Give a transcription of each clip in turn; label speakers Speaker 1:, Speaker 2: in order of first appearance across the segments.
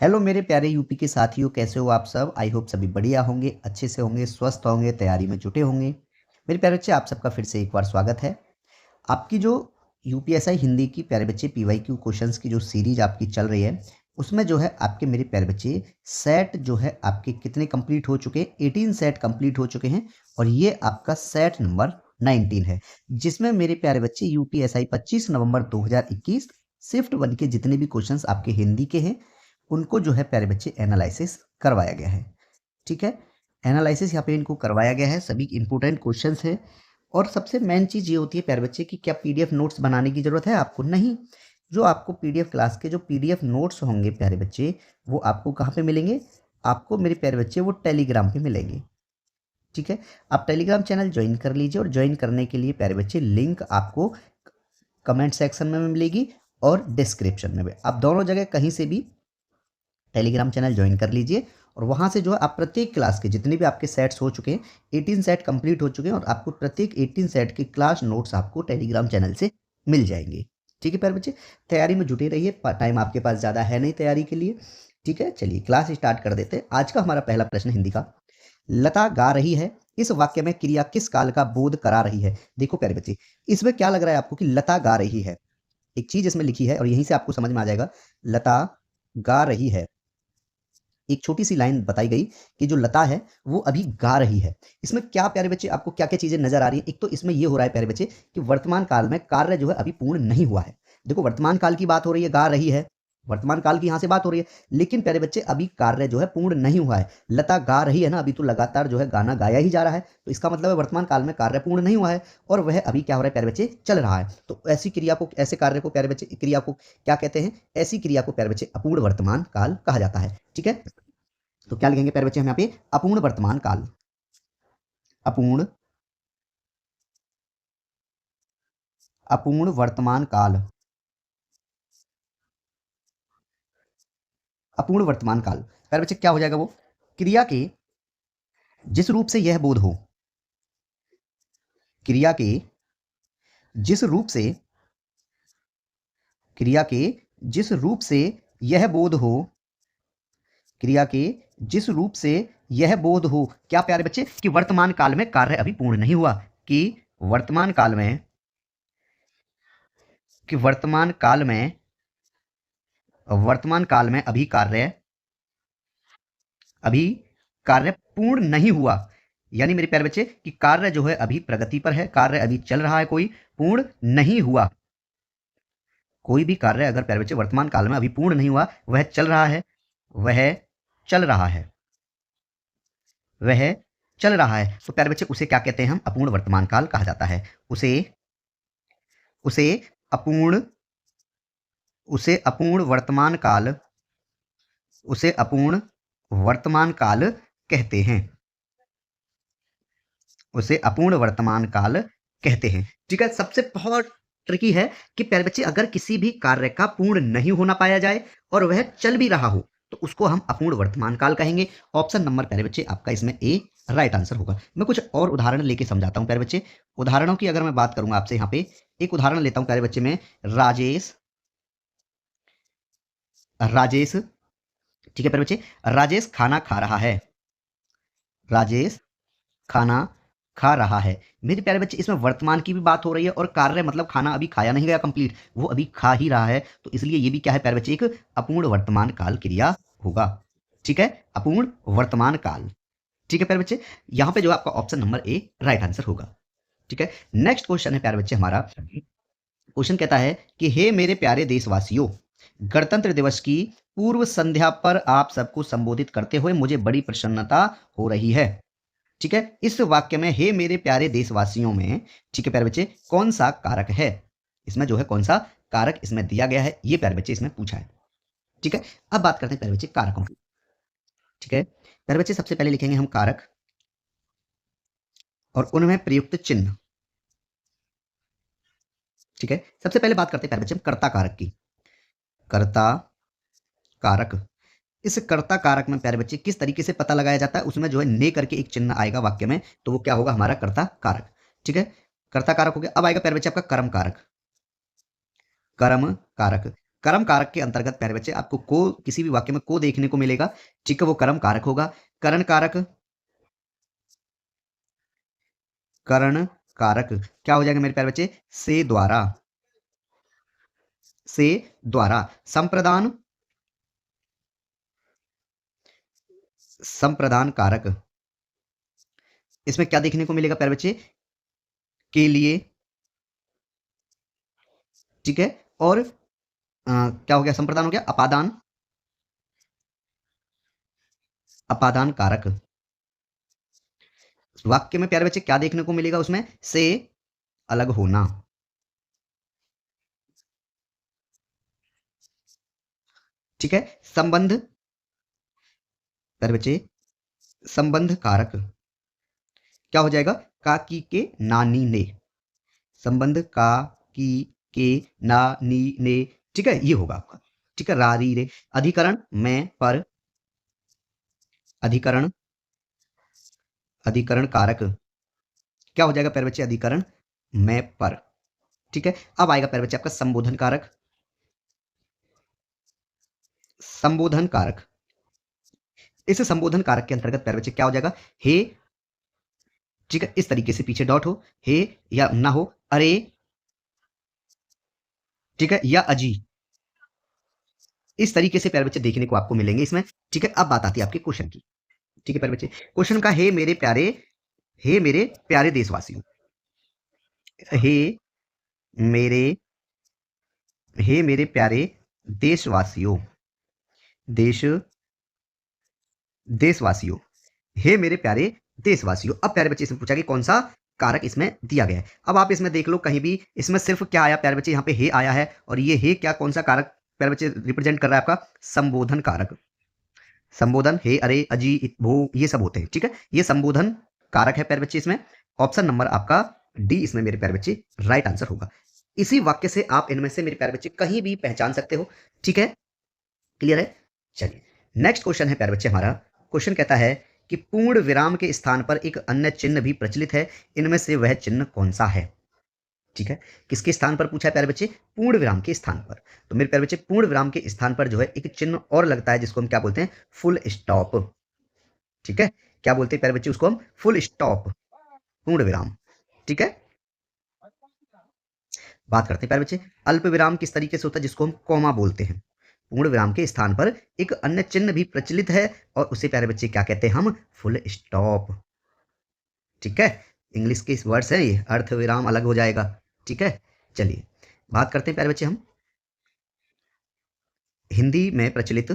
Speaker 1: Hello मेरे प्यारे UP के साथियों, कैसे हो आप सब। आई होप सभी बढ़िया होंगे, अच्छे से होंगे, स्वस्थ होंगे, तैयारी में जुटे होंगे। मेरे प्यारे बच्चे, आप सबका फिर से एक बार स्वागत है। आपकी जो यूपीएसआई हिंदी की प्यारे बच्चे पीवाईक्यू क्वेश्चंस की जो सीरीज आपकी चल रही है, उसमें जो है आपके मेरे प्यारे बच्चे सेट जो है आपके कितने कंप्लीट हो चुके हैं। 18 सेट कंप्लीट हो चुके हैं और ये आपका सेट नंबर 19 है, जिसमें मेरे प्यारे बच्चे यूपीएसआई 25 नवंबर 2021 शिफ्ट 1 के जितने भी क्वेश्चंस आपके हिंदी के हैं उनको जो है प्यारे बच्चे एनालिसिस करवाया गया है। ठीक है, एनालिसिस यहाँ पे इनको करवाया गया है, सभी इंपॉर्टेंट क्वेश्चंस है। और सबसे मेन चीज़ ये होती है प्यारे बच्चे कि क्या पीडीएफ नोट्स बनाने की ज़रूरत है आपको? नहीं। जो आपको पीडीएफ क्लास के जो पीडीएफ नोट्स होंगे प्यारे बच्चे, वो आपको कहाँ पे मिलेंगे? आपको मेरे प्यारे बच्चे वो टेलीग्राम पे मिलेंगे। ठीक है, आप टेलीग्राम चैनल ज्वाइन कर लीजिए और ज्वाइन करने के लिए प्यारे बच्चे लिंक आपको कमेंट सेक्शन में मिलेगी और डिस्क्रिप्शन में भी। आप दोनों जगह कहीं से भी टेलीग्राम चैनल ज्वाइन कर लीजिए और वहाँ से जो है आप प्रत्येक क्लास के जितने भी आपके सेट्स हो चुके हैं, 18 सेट कंप्लीट हो चुके हैं और आपको प्रत्येक 18 सेट के क्लास नोट्स आपको टेलीग्राम चैनल से मिल जाएंगे। ठीक है प्यारे बच्चे, तैयारी में जुटे रहिए, टाइम आपके पास ज़्यादा है नहीं तैयारी के लिए। ठीक है, चलिए क्लास स्टार्ट कर देते हैं। आज का हमारा पहला प्रश्न हिंदी का, लता गा रही है, इस वाक्य में क्रिया किस काल का बोध करा रही है? देखो प्यारे बच्चे, इसमें क्या लग रहा है आपको कि लता गा रही है? एक चीज इसमें लिखी है और यहीं से आपको समझ में आ जाएगा। लता गा रही है, एक छोटी सी लाइन बताई गई कि जो लता है वो अभी गा रही है। इसमें क्या प्यारे बच्चे आपको क्या क्या चीजें नजर आ रही है? एक तो इसमें ये हो रहा है प्यारे बच्चे कि वर्तमान काल में कार्य जो है अभी पूर्ण नहीं हुआ है। देखो वर्तमान काल की बात हो रही है, गा रही है, वर्तमान काल की यहाँ से बात हो रही है, लेकिन प्यारे बच्चे अभी कार्य जो है पूर्ण नहीं हुआ है। लता गा रही है ना, अभी तो लगातार जो है गाना गाया ही जा रहा है, तो इसका मतलब है वर्तमान काल में कार्य पूर्ण नहीं हुआ है और वह अभी क्या हो रहा है प्यारे बच्चे? चल रहा है। तो ऐसी क्रिया को, ऐसे कार्य को प्यारे बच्चे, क्रिया को क्या कहते हैं? ऐसी क्रिया को प्यारे बच्चे अपूर्ण वर्तमान काल कहा जाता है। ठीक है, तो क्या लिखेंगे प्यारे बच्चे हम यहाँ पे? अपूर्ण वर्तमान काल। अपूर्ण, अपूर्ण वर्तमान काल, अपूर्ण वर्तमान काल। प्यारे बच्चे क्या हो जाएगा वो? क्रिया के जिस रूप से यह बोध हो, क्रिया के जिस रूप से, क्रिया के जिस रूप से यह बोध हो, क्रिया के जिस रूप से यह बोध हो, क्या प्यारे बच्चे? कि वर्तमान काल में कार्य अभी पूर्ण नहीं हुआ, कि वर्तमान काल में, कि वर्तमान काल में, वर्तमान काल में अभी कार्य, अभी कार्य पूर्ण नहीं हुआ। यानी मेरे प्यारे बच्चे कि कार्य जो है अभी प्रगति पर है, कार्य अभी चल रहा है, कोई पूर्ण नहीं हुआ। कोई भी कार्य अगर प्यारे बच्चे वर्तमान काल में अभी पूर्ण नहीं हुआ, वह चल रहा है, वह चल रहा है, वह चल रहा है, तो प्यारे बच्चे उसे क्या कहते हैं? हम अपूर्ण वर्तमान काल कहा जाता है। उसे, उसे अपूर्ण, उसे अपूर्ण वर्तमान काल, उसे अपूर्ण वर्तमान काल कहते हैं, उसे अपूर्ण वर्तमान काल कहते हैं। ठीक है, सबसे बहुत ट्रिकी है कि प्यारे बच्चे अगर किसी भी कार्य का पूर्ण नहीं होना पाया जाए और वह चल भी रहा हो तो उसको हम अपूर्ण वर्तमान काल कहेंगे। ऑप्शन नंबर प्यारे बच्चे आपका इसमें ए राइट आंसर होगा। मैं कुछ और उदाहरण लेके समझाता हूं प्यारे बच्चे। उदाहरणों की अगर मैं बात करूंगा आपसे, यहाँ पे एक उदाहरण लेता हूं प्यारे बच्चे में। राजेश, राजेश, ठीक है प्यारे बच्चे, राजेश खाना खा रहा है, राजेश खाना खा रहा है। मेरे प्यारे बच्चे इसमें वर्तमान की भी बात हो रही है और कार्य मतलब खाना अभी खाया नहीं गया कंप्लीट, वो अभी खा ही रहा है, तो इसलिए ये भी क्या है प्यारे बच्चे? एक अपूर्ण वर्तमान काल क्रिया होगा। ठीक है, अपूर्ण वर्तमान काल। ठीक है प्यारे बच्चे, यहां पे जो आपका option number A right answer होगा। ठीक है, नेक्स्ट क्वेश्चन है प्यारे बच्चे हमारा। क्वेश्चन कहता है कि हे मेरे प्यारे देशवासियों, गणतंत्र दिवस की पूर्व संध्या पर आप सबको संबोधित करते हुए मुझे बड़ी प्रसन्नता हो रही है। ठीक है, इस वाक्य में हे मेरे प्यारे देशवासियों में, ठीक है प्यारे बच्चे, कौन सा कारक है? इसमें जो है कौन सा कारक इसमें दिया गया है, ये प्यारे बच्चे इसमें पूछा है। ठीक है, अब बात करते हैं प्यारे बच्चे कारकों की। ठीक है प्यारे बच्चे, सबसे पहले लिखेंगे हम कारक और उनमें प्रयुक्त चिन्ह। ठीक है, सबसे पहले बात करते हैं प्यारे बच्चे हम कर्ता कारक की। कर्ता कारक, इस कर्ता कारक में प्यारे बच्चे किस तरीके से पता लगाया जाता है? उसमें जो है ने करके एक चिन्ह आएगा वाक्य में, तो वो क्या होगा? हमारा कर्ता कारक। ठीक है, कर्ता कारक हो गया। अब आएगा प्यारे बच्चे आपका कर्म कारक। कर्म कारक, कर्म कारक के अंतर्गत प्यारे बच्चे आपको को किसी भी वाक्य में को देखने को मिलेगा, ठीक है, वो कर्म कारक होगा। करण कारक, करण कारक क्या हो जाएगा मेरे प्यारे बच्चे? से द्वारा, से द्वारा। संप्रदान, संप्रदान कारक, इसमें क्या देखने को मिलेगा प्यारे बच्चे? के लिए, ठीक है। और क्या हो गया? संप्रदान हो गया। अपादान, अपादान कारक। वाक्य में प्यारे बच्चे क्या देखने को मिलेगा? उसमें से अलग होना, ठीक है। संबंध, प्यारे बच्चे संबंध कारक क्या हो जाएगा? का की के नानी ने, संबंध का की के नानी ने, ठीक है, ये होगा आपका, ठीक है। रारी रे। अधिकरण में पर, अधिकरण, अधिकरण कारक क्या हो जाएगा प्यारे बच्चे? अधिकरण में पर, ठीक है। अब आएगा प्यारे बच्चे आपका संबोधन कारक, संबोधन कारक। इस संबोधन कारक के अंतर्गत प्यारे बच्चे क्या हो जाएगा? हे, ठीक है, इस तरीके से पीछे डॉट हो, हे या ना हो, अरे, ठीक है, या अजी, इस तरीके से प्यारे बच्चे देखने को आपको मिलेंगे इसमें, ठीक है। अब बात आती है आपके क्वेश्चन की, ठीक है प्यारे बच्चे। क्वेश्चन का, हे मेरे प्यारे, हे मेरे प्यारे देशवासियों, हे मेरे, हे मेरे प्यारे देशवासियों, देश, देशवासियों, हे मेरे प्यारे देशवासियों। अब प्यारे बच्चे से पूछा कि कौन सा कारक इसमें दिया गया है। अब आप इसमें देख लो कहीं भी इसमें सिर्फ क्या आया प्यारे बच्चे? यहाँ पे हे आया है, और ये हे क्या, कौन सा कारक प्यारे बच्चे रिप्रेजेंट कर रहा है? आपका संबोधन कारक। संबोधन, हे, अरे, अजी, वो, ये सब होते हैं, ठीक है। ये संबोधन कारक है प्यारे बच्चे इसमें। ऑप्शन नंबर आपका डी इसमें मेरे प्यारे बच्चे राइट आंसर होगा। इसी वाक्य से आप इनमें से मेरे प्यारे बच्चे कहीं भी पहचान सकते हो, ठीक है। क्लियर है? चलिए, नेक्स्ट क्वेश्चन है प्यारे बच्चे हमारा। क्वेश्चन कहता है कि पूर्ण विराम के स्थान पर एक अन्य चिन्ह भी प्रचलित है, इनमें से वह चिन्ह कौन सा है? ठीक है, किसके स्थान पर पूछा है प्यारे बच्चे? पूर्ण विराम के स्थान पर। तो मेरे प्यारे बच्चे पूर्ण विराम के स्थान पर जो है एक चिन्ह और लगता है, जिसको हम क्या बोलते हैं? फुल स्टॉप, ठीक है। क्या बोलते हैं प्यारे बच्चे? उसको हम फुल स्टॉप, पूर्ण विराम, ठीक है। बात करते हैं प्यारे बच्चे अल्प विराम किस तरीके से होता है, जिसको हम कॉमा बोलते हैं। पूर्ण विराम के स्थान पर एक अन्य चिन्ह भी प्रचलित है, और उसे प्यारे बच्चे क्या कहते हैं? हम फुल स्टॉप, ठीक है। इंग्लिश के वर्ड्स हैं ये, अर्थ विराम अलग हो जाएगा, ठीक है। चलिए, बात करते हैं प्यारे बच्चे हम हिंदी में प्रचलित,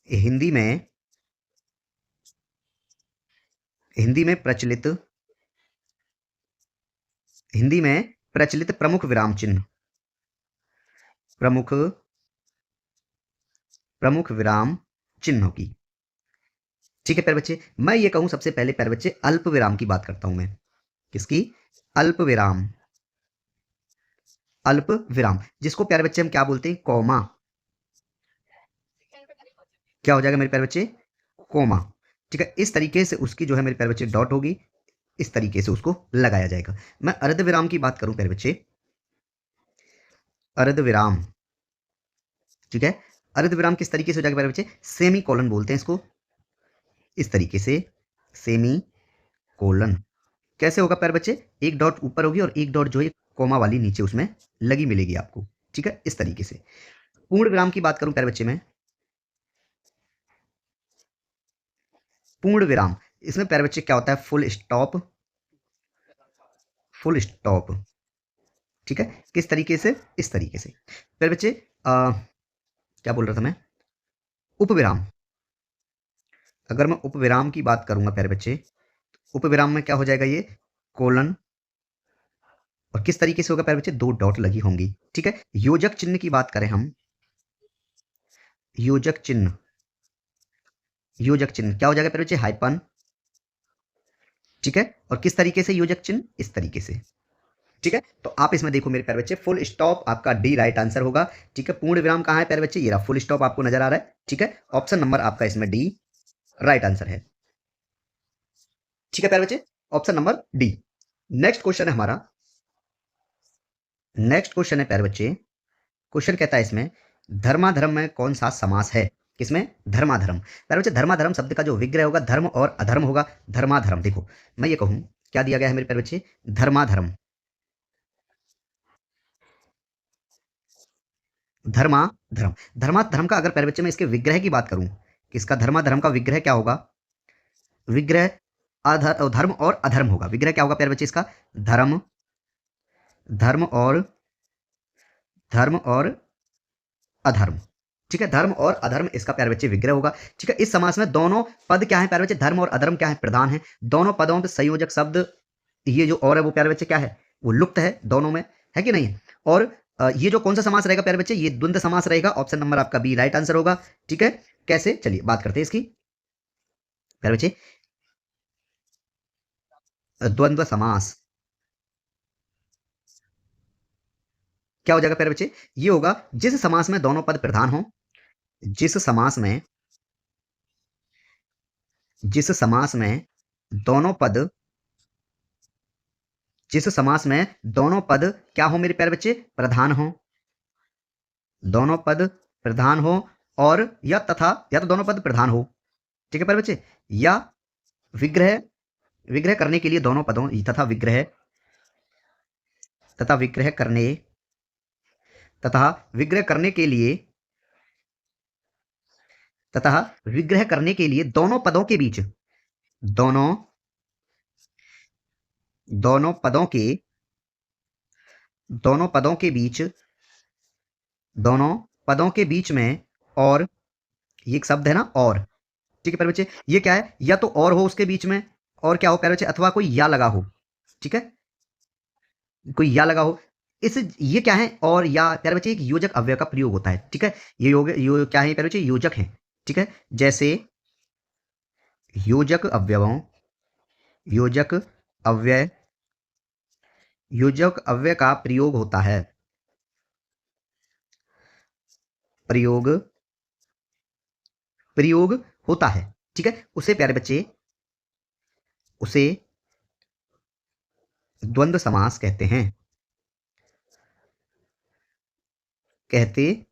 Speaker 1: हिंदी में, हिंदी में प्रचलित, हिंदी में प्रचलित प्रमुख विराम चिन्ह, प्रमुख, प्रमुख विराम चिन्हों की, ठीक है प्यारे बच्चे। मैं ये कहूं सबसे पहले प्यारे बच्चे अल्प विराम की बात करता हूं मैं। किसकी? अल्प विराम, अल्प विराम, जिसको प्यारे बच्चे हम क्या बोलते हैं? कॉमा। क्या हो जाएगा मेरे प्यारे बच्चे? कोमा, ठीक है। इस तरीके से उसकी जो है मेरे प्यारे बच्चे डॉट होगी, इस तरीके से उसको लगाया जाएगा। मैं अर्ध विराम की बात करूं प्यारे बच्चे, अर्ध विराम, ठीक है। अर्ध विराम किस तरीके से हो जाएगा प्यारे बच्चे? सेमी कोलन बोलते हैं इसको, इस तरीके से, सेमी कोलन। कैसे होगा प्यारे बच्चे? एक डॉट ऊपर होगी और एक डॉट जो है कोमा वाली नीचे उसमें लगी मिलेगी आपको, ठीक है, इस तरीके से। पूर्ण विराम की बात करूं प्यारे बच्चे में, पूर्ण विराम, इसमें प्यारे बच्चे क्या होता है? फुल स्टॉप, फुल स्टॉप, ठीक है। किस तरीके से? इस तरीके से। प्यारे बच्चे क्या बोल रहा था मैं? उपविराम, अगर मैं उपविराम की बात करूंगा प्यारे बच्चे, उपविराम में क्या हो जाएगा? ये कोलन, और किस तरीके से होगा प्यारे बच्चे? दो डॉट लगी होंगी, ठीक है। योजक चिन्ह की बात करें हम, योजक चिन्ह, योजक चिन्ह क्या हो जाएगा प्यारे बच्चे? हाइपन, ठीक है। और किस तरीके से योजक चिन्ह? इस तरीके से, ठीक है। तो आप इसमें देखो मेरे प्यारे बच्चे, फुल स्टॉप आपका डी राइट आंसर होगा, ठीक है। पूर्ण विराम कहां है प्यारे बच्चे? ये रहा, फुल स्टॉप आपको नजर आ रहा है, ठीक है। ऑप्शन नंबर आपका इसमें डी राइट आंसर है, ठीक है प्यारे बच्चे, option number D. Next question है हमारा, नेक्स्ट क्वेश्चन है प्यारे बच्चे, क्वेश्चन कहता है इसमें धर्माधर्म में कौन सा समास है? किसमें? धर्माधर्म। प्यारे बच्चे धर्माधर्म शब्द का जो विग्रह होगा धर्म और अधर्म होगा। धर्माधर्म, देखो मैं ये कहूं क्या दिया गया है मेरे प्यारे बच्चे? धर्माधर्म। धर्माधर्म, धर्माधर्म का अगर प्यारे बच्चे मैं इसके विग्रह की बात करूं, इसका धर्माधर्म का विग्रह क्या होगा? विग्रह धर्म और अधर्म होगा। विग्रह क्या होगा प्यारे बच्चे इसका? धर्म, धर्म और अधर्म। ठीक है, धर्म और अधर्म इसका प्यारे बच्चे विग्रह होगा। ठीक है, इस समास में दोनों पद क्या है प्यारे बच्चे? धर्म और अधर्म क्या है? प्रधान है। दोनों पदों पे संयोजक शब्द ये जो और है वो प्यारे बच्चे क्या है? वो लुप्त है दोनों में, है कि नहीं है? और ये जो कौन सा समास रहेगा प्यारे बच्चे? ये द्वंद्व समास रहेगा। ऑप्शन नंबर आपका बी राइट आंसर होगा। ठीक है, कैसे? चलिए बात करते हैं इसकी प्यारे बच्चे। द्वंद्व समास क्या हो जाएगा प्यारे बच्चे? ये होगा जिस समास में दोनों पद प्रधान हो, जिस समास में दोनों पद, जिस समास में दोनों पद क्या हो मेरे प्यारे बच्चे? प्रधान हो। दोनों पद प्रधान हो और या तथा, या तो दोनों पद प्रधान हो, ठीक है प्यारे बच्चे, या विग्रह, विग्रह करने के लिए दोनों पदों तथा विग्रह, तथा विग्रह करने, तथा विग्रह करने के लिए, तथा विग्रह करने के लिए दोनों पदों के बीच, दोनों दोनों पदों के, दोनों पदों के बीच, दोनों पदों के बीच में और, ये एक शब्द है ना और, ठीक है प्यारे बच्चे, ये क्या है? या तो और हो उसके बीच में, और क्या हो प्यारे बच्चे? अथवा कोई या लगा हो। ठीक है, कोई या लगा हो। इस ये क्या है? और या प्यारे बच्चे एक योजक अव्यय का प्रयोग होता है। ठीक है, ये क्या है प्यारे बच्चे? योजक है। ठीक है, जैसे योजक अवयवों, योजक अव्यय, योजक अव्यय का प्रयोग होता है, प्रयोग, प्रयोग होता है। ठीक है, उसे प्यारे बच्चे, उसे द्वंद्व समास कहते हैं, कहते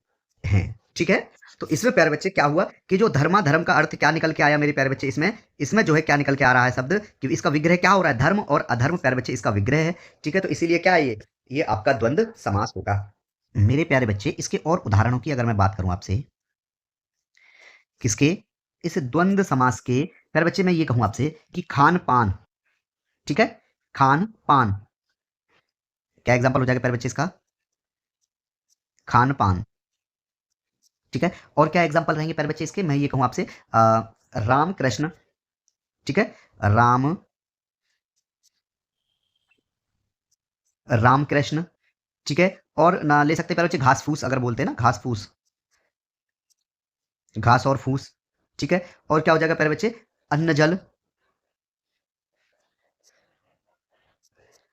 Speaker 1: हैं। ठीक है, तो इसमें प्यारे बच्चे क्या हुआ कि जो धर्माधर्म का अर्थ क्या निकल के आया मेरे प्यारे बच्चे? इसमें इसमें जो है क्या निकल के आ रहा है शब्द कि इसका विग्रह क्या हो रहा है? धर्म और अधर्म प्यारे बच्चे इसका विग्रह है। ठीक है, तो इसीलिए क्या है ये आपका द्वंद्व समास होगा। मेरे प्यारे बच्चे इसके और उदाहरणों की अगर मैं बात करूं आपसे, किसके? इस द्वंद्व समास के प्यारे बच्चे मैं ये कहूं आपसे कि खान पान। ठीक है, खान पान क्या एग्जांपल हो जाएगा प्यारे बच्चे इसका? खान पान। ठीक है, और क्या एग्जांपल रहेंगे प्यारे बच्चे इसके? मैं ये कहूं आपसे राम कृष्ण। ठीक है, राम, राम कृष्ण। ठीक है, और ना ले सकते प्यारे बच्चे घास फूस, अगर बोलते हैं ना घास फूस, घास और फूस। ठीक है, और क्या हो जाएगा प्यारे बच्चे? अन्न जल,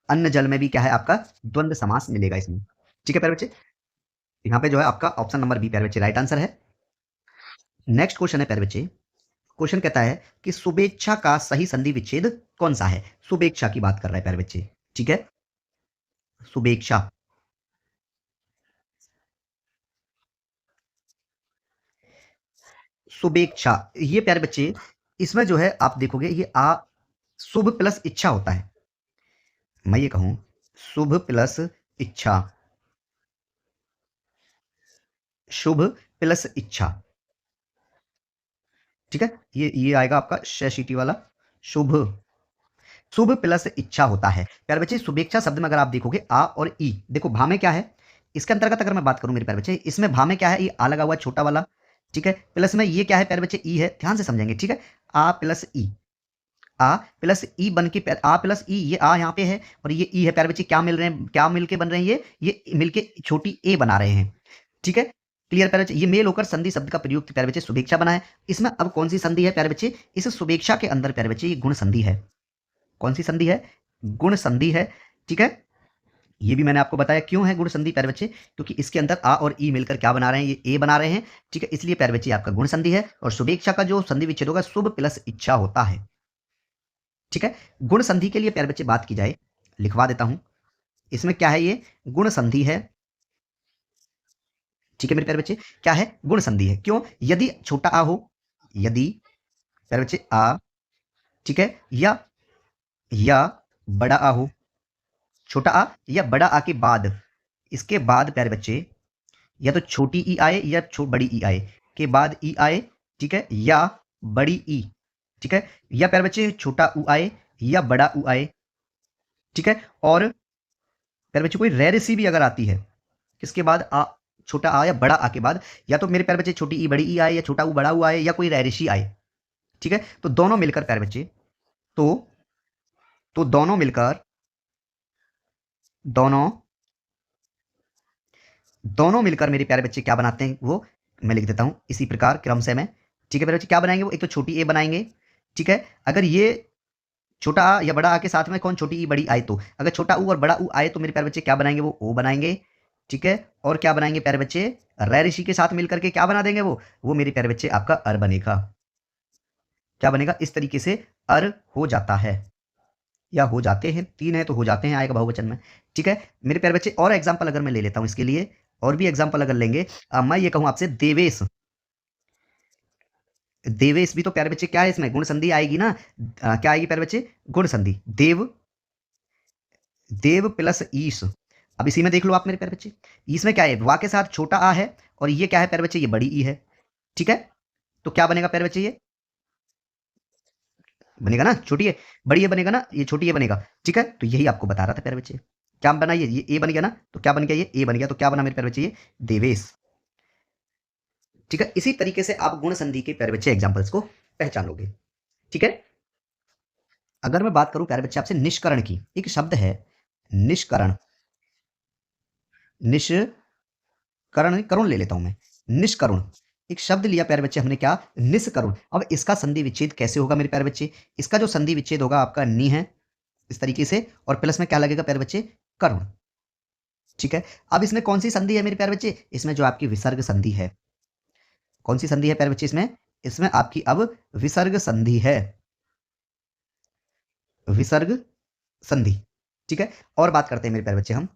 Speaker 1: अन्न जल में भी क्या है आपका? द्वंद्व समास मिलेगा इसमें। ठीक है प्यारे बच्चे, यहाँ पे जो है आपका ऑप्शन नंबर बी प्यारे बच्चे राइट आंसर है। नेक्स्ट क्वेश्चन है प्यारे बच्चे, क्वेश्चन कहता है कि शुभेच्छा का सही संधि विच्छेद कौन सा है? शुभेच्छा की बात कर रहा है प्यारे बच्चे। ठीक है, शुभेच्छा, शुभेच्छा, ये प्यारे बच्चे इसमें जो है आप देखोगे ये शुभ प्लस इच्छा होता है। मैं ये कहूं शुभ प्लस इच्छा, शुभ प्लस इच्छा। ठीक है, ये आएगा आपका शीटी वाला, शुभ, शुभ प्लस इच्छा होता है। प्यारे बच्चे शुभेच्छा शब्द में अगर आप देखोगे आ और ई, देखो भा में क्या है? इसके अंतर्गत अगर मैं बात करूं मेरे प्यारे बच्चे, इसमें भा में क्या है? ये आ लगा हुआ छोटा वाला। ठीक है, प्लस में ये क्या है प्यारे बच्चे? ई है, ध्यान से समझेंगे। ठीक है, आ प्लस ई, आ प्लस ई बन के आ प्लस ई, ये आ यहाँ पे है और ये ई है प्यारे बच्चे, क्या मिल रहे हैं? क्या मिलके बन रहे हैं? ये मिलके छोटी ए बना रहे हैं। ठीक है, क्लियर प्यारे बच्चे? ये मेल होकर संधि शब्द का प्रयोग प्यारे बच्चे शुभेच्छा बना है। इसमें अब कौन सी संधि है प्यारे बच्चे? इस शुभेच्छा के अंदर प्यारे बच्चे ये गुण संधि है। कौन सी संधि है? गुण संधि है। ठीक है, ये भी मैंने आपको बताया क्यों है गुण संधि प्यारे बच्चे, क्योंकि इसके अंदर आ और ई मिलकर क्या बना रहे हैं? ये ए बना रहे हैं। ठीक है, इसलिए प्यारे बच्चे आपका गुण संधि है और शुभेच्छा का जो संधि विच्छेद होगा शुभ प्लस इच्छा होता है। ठीक है, गुण संधि के लिए प्यारे बच्चे बात की जाए, लिखवा देता हूं, इसमें क्या है, ये गुण संधि है। ठीक है मेरे प्यारे बच्चे, क्या है, गुण संधि है। क्यों? यदि छोटा आ हो, यदि प्यारे बच्चे आ, ठीक है, या बड़ा आ हो, छोटा आ या बड़ा आ के बाद, इसके बाद प्यारे बच्चे या तो छोटी ई आए या बड़ी ई आए, के बाद ई आए, ठीक है, या बड़ी ई, ठीक है, या प्यारे बच्चे छोटा ऊ आए या बड़ा ऊ आए, ठीक है। और प्यारे बच्चे कोई रेर सी भी अगर आती है, किसके बाद, आ, छोटा आ या बड़ा आ के बाद, या तो मेरे प्यारे बच्चे छोटी ई बड़ी ई आए या छोटा ऊ बड़ा ऊ आए या कोई रेरिशी आए, ठीक है। तो दोनों मिलकर प्यारे बच्चे, तो दोनों मिलकर, दोनों दोनों मिलकर मेरे प्यारे बच्चे क्या बनाते हैं, वो मैं लिख देता हूं इसी प्रकार क्रम से मैं, ठीक है प्यारे बच्चे, क्या बनाएंगे वो, एक तो छोटी ए बनाएंगे, ठीक है। अगर ये छोटा आ या बड़ा आ के साथ में कौन छोटी ई बड़ी आई, तो अगर छोटा ऊ और बड़ा ऊ आए तो मेरे प्यारे बच्चे क्या बनाएंगे, वो ओ बनाएंगे, ठीक है। और क्या बनाएंगे प्यारे बच्चे, रै ऋषि के साथ मिलकर के क्या बना देंगे, वो मेरे प्यारे बच्चे आपका अर बनेगा। क्या बनेगा, इस तरीके से अर हो जाता है, या हो जाते हैं, तीन है तो हो जाते हैं आएगा बहुवचन में, ठीक है मेरे प्यारे बच्चे। और एग्जाम्पल अगर मैं ले लेता हूं इसके लिए, और भी एग्जाम्पल अगर लेंगे, मैं ये कहूं आपसे देवेश, देवेश भी तो प्यारे बच्चे क्या है, इसमें गुण संधि आएगी ना, क्या आएगी प्यारे बच्चे, गुण संधि, देव, देव प्लस ईश। अब इसी में देख लो आप मेरे प्यारे बच्चे, इसमें क्या है, वा के साथ छोटा आ है, और ये क्या है प्यारे बच्चे, ये बड़ी ई है, ठीक है। तो क्या बनेगा प्यारे बच्चे, ये बनेगा ना छोटी है, बड़ी ये बनेगा ना, ये छोटी ये बनेगा, ठीक है। तो यही आपको बता रहा था प्यारे बच्चे, क्या बना, ये ए बन गया ना, तो क्या बन गया, ये ए बन गया, तो क्या बना मेरे प्यारे बच्चे, ये देवेश, ठीक है। इसी तरीके से आप गुण संधि के प्यारे बच्चे एग्जांपल्स को पहचान लोगे, ठीक है। अगर मैं बात करूं प्यारे बच्चे आपसे निष्करण की, एक शब्द है निष्करण, निष्करण, करुण ले लेता हूं मैं, निष्करुण, एक शब्द लिया प्यारे बच्चे हमने, क्या, निष्करुण। अब इसका संधि विच्छेद कैसे होगा मेरे प्यारे बच्चे, इसका जो संधि विच्छेद होगा आपका नी है, इस तरीके से, और प्लस में क्या लगेगा प्यारे बच्चे, करुण, ठीक है। अब इसमें कौन सी संधि है मेरे प्यारे बच्चे, इसमें जो आपकी विसर्ग संधि है, कौन सी संधि है प्यारे बच्चे, इसमें इसमें आपकी अब विसर्ग संधि है, विसर्ग संधि, ठीक है। और बात करते हैं मेरे प्यारे बच्चे हम,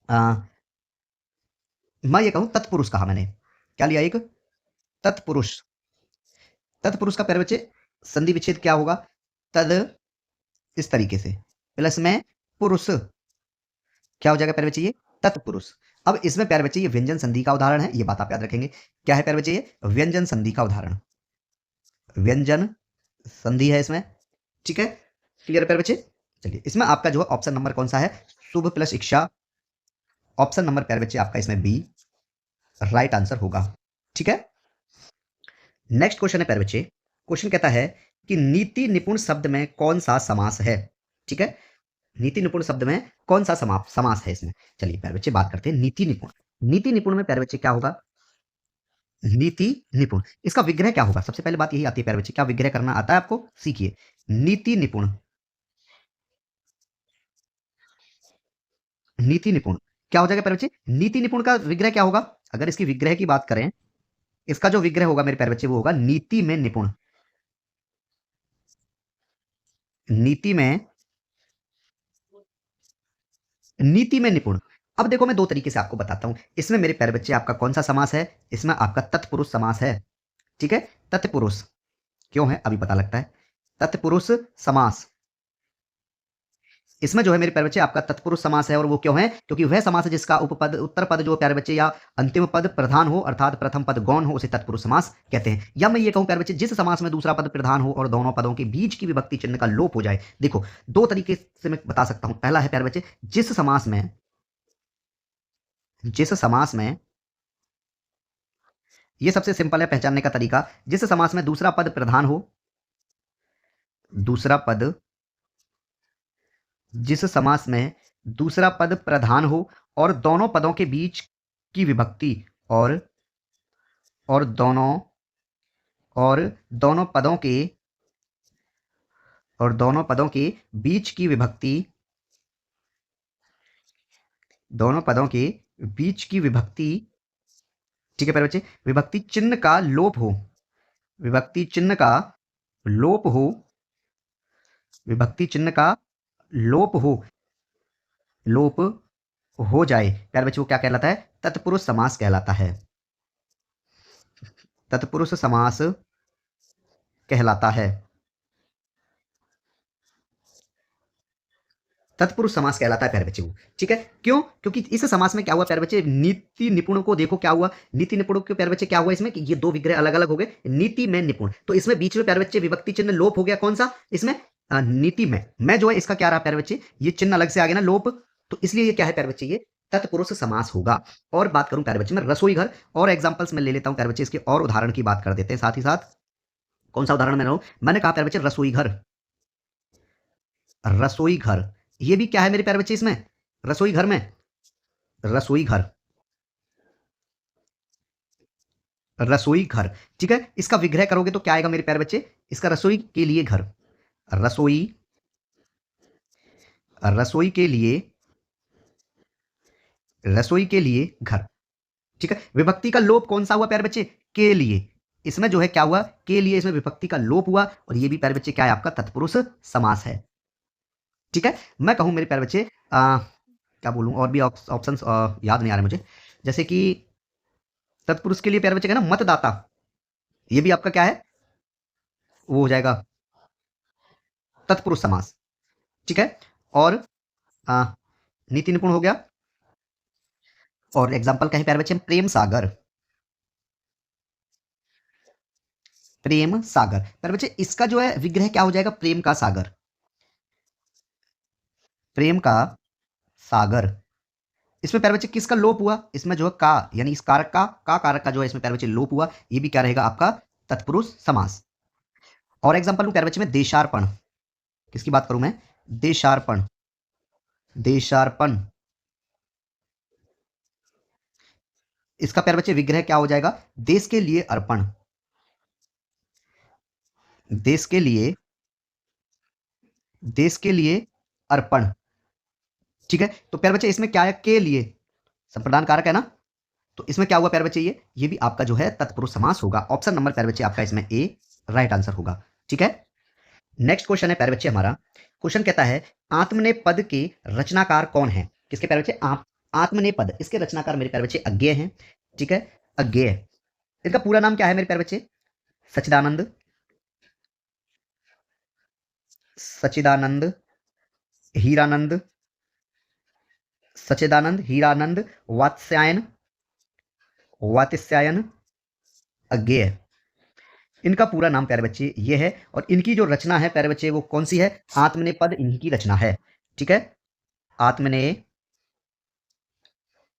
Speaker 1: आ, मैं ये कहूं तत्पुरुष कहा मैंने, क्या लिया, एक तत्पुरुष, तत्पुरुष का प्यारे बच्चे संधि विच्छेद क्या होगा, तद, इस तरीके से, प्लस में पुरुष, क्या हो जाएगा प्यारे बच्चे, ये तत्पुरुष। अब इसमें प्यारे बच्चे ये व्यंजन संधि का उदाहरण है, ये बात आप याद रखेंगे, क्या है प्यारे बच्चे, ये व्यंजन संधि का उदाहरण, व्यंजन संधि है इसमें, ठीक है। क्लियर प्यारे बच्चे, चलिए इसमें आपका जो ऑप्शन नंबर कौन सा है, शुभ प्लस इच्छा, ऑप्शन नंबर प्यारे बच्चे आपका इसमें बी राइट आंसर होगा, ठीक है। नेक्स्ट क्वेश्चन है प्यारे बच्चे, क्वेश्चन कहता है कि नीति निपुण शब्द में कौन सा समास है, ठीक है। नीति निपुण शब्द में कौन सा समास है इसमें, चलिए प्यारे बच्चे बात करते हैं नीति निपुण। नीति निपुण में प्यारे बच्चे क्या होगा, नीति निपुण, इसका विग्रह क्या होगा, सबसे पहले बात यही आती है प्यारे बच्चे, क्या विग्रह करना आता है आपको, सीखिए, नीति निपुण, नीति निपुण क्या हो जाएगा प्यारे बच्चे, नीति निपुण का विग्रह क्या होगा, अगर इसकी विग्रह की बात करें, इसका जो विग्रह होगा मेरे प्यारे बच्चे वो होगा नीति में निपुण, नीति में, नीति में निपुण। अब देखो मैं दो तरीके से आपको बताता हूं, इसमें मेरे प्यारे बच्चे आपका कौन सा समास है, इसमें आपका तत्पुरुष समास है, ठीक है। तत्पुरुष क्यों है अभी पता लगता है, तत्पुरुष समास, इसमें जो है मेरे प्यारे बच्चे आपका तत्पुरुष समास है, और वो क्यों है, क्योंकि वह समास है जिसका उपपद उत्तर पद जो प्यारे बच्चे या अंतिम पद प्रधान हो, अर्थात प्रथम पद गौण हो, उसे तत्पुरुष समास कहते हैं। या मैं ये कहूं प्यारे बच्चे, जिस समास में दूसरा पद प्रधान हो और दोनों पदों के बीच की विभक्ति चिन्ह का लोप हो जाए। देखो दो तरीके से मैं बता सकता हूं, पहला है प्यारे बच्चे, जिस समास में, जिस समास में, ये सबसे सिंपल है पहचानने का तरीका, जिस समास में दूसरा पद प्रधान हो, दूसरा पद, जिस समास में दूसरा पद प्रधान हो और दोनों पदों के बीच की विभक्ति, और और दोनों और दोनों पदों के, और दोनों पदों के बीच की विभक्ति, दोनों पदों के बीच की विभक्ति, ठीक है प्यारे बच्चे, विभक्ति चिन्ह का लोप हो, विभक्ति चिन्ह का लोप हो, विभक्ति चिन्ह का लोप हो, लोप हो जाए प्यारे बच्चे, वो क्या कहलाता है? तत्पुरुष समास कहलाता है। तत्पुरुष समास कहलाता है। तत्पुरुष समास कहलाता है प्यारे बच्चे वो। ठीक है, क्यों? क्योंकि इस समास में क्या हुआ प्यारे बच्चे, नीति निपुण को देखो क्या हुआ, नीति निपुण के प्यारे बच्चे क्या हुआ इसमें कि ये दो विग्रह अलग अलग हो गए, नीति में निपुण, तो इसमें बीच में प्यारे बच्चे विभक्ति चिन्ह लोप हो गया, कौन सा इसमें? नीति में। मैं जो है इसका क्या रहा प्यारे बच्चे, ये चिन्ह अलग से आ गया ना, लोप, तो इसलिए ये क्या है प्यारे बच्चे, ये तत्पुरुष समास होगा। और बात करूं प्यारे बच्चे मैं रसोई घर, और एग्जाम्पल्स में ले लेता हूं प्यारे बच्चे, इसके और उदाहरण की बात कर देते हैं साथ ही साथ। कौन सा उदाहरण मैंने कहा प्यारे बच्चे रसोई घर, रसोई घर, ये भी क्या है मेरे प्यारे बच्चे इसमें, रसोई घर में, रसोई घर, रसोई घर। ठीक है, इसका विग्रह करोगे तो क्या आएगा मेरे प्यारे बच्चे, इसका रसोई के लिए घर, रसोई, रसोई के लिए, रसोई के लिए घर। ठीक है, विभक्ति का लोप कौन सा हुआ प्यारे बच्चे, के लिए, इसमें जो है क्या हुआ, के लिए, इसमें विभक्ति का लोप हुआ, और ये भी प्यारे बच्चे क्या है, आपका तत्पुरुष समास है। ठीक है, मैं कहूं मेरे प्यारे बच्चे क्या बोलूं, और भी ऑप्शंस याद नहीं आ रहे मुझे, जैसे कि तत्पुरुष के लिए प्यारे बच्चे का ना मतदाता, ये भी आपका क्या है, वो हो जाएगा तत्पुरुष समास। ठीक है, और आ, नीति निपुण हो गया, और एग्जाम्पल कहें प्यारे बच्चे हम प्रेम सागर, प्रेम सागर प्यारे बच्चे, इसका जो है विग्रह क्या हो जाएगा, प्रेम का सागर, प्रेम का सागर। इसमें प्यारे बच्चे किसका लोप हुआ, इसमें जो है का, यानी इस कारक का कारक का जो है इसमें प्यारे बच्चे लोप हुआ, ये भी क्या रहेगा आपका तत्पुरुष समास। और एग्जाम्पल लूं प्यारे बच्चे में देशार्पण, किसकी बात करूं मैं, देशार्पण, देशार्पण, इसका प्यारे बच्चे विग्रह क्या हो जाएगा, देश के लिए अर्पण, देश के लिए, देश के लिए अर्पण। ठीक है, तो प्यारे बच्चे इसमें क्या है, के लिए, संप्रदान कारक है ना, तो इसमें क्या हुआ प्यारे बच्चे, ये भी आपका जो है तत्पुरुष समास होगा। ऑप्शन नंबर प्यारे बच्चे आपका इसमें ए राइट आंसर होगा। ठीक है, नेक्स्ट क्वेश्चन है प्यारे बच्चे हमारा, क्वेश्चन कहता है आत्मनेपद के रचनाकार कौन है, किसके प्यारे बच्चे, आप आत्मनेपद, इसके रचनाकार मेरे प्यारे बच्चे अज्ञेय हैं। ठीक है, अज्ञेय, इनका पूरा नाम क्या है मेरे प्यारे बच्चे, सच्चिदानंद, सच्चिदानंद, हीरानंद, सच्चिदानंद, हीरानंद, वात्स्यायन, वात्स्यायन, अज्ञेय, इनका पूरा नाम प्यारे बच्चे ये है, और इनकी जो रचना है प्यारे बच्चे वो कौन सी है, आत्मनेपद इन्हीं की रचना है। ठीक है, आत्मने,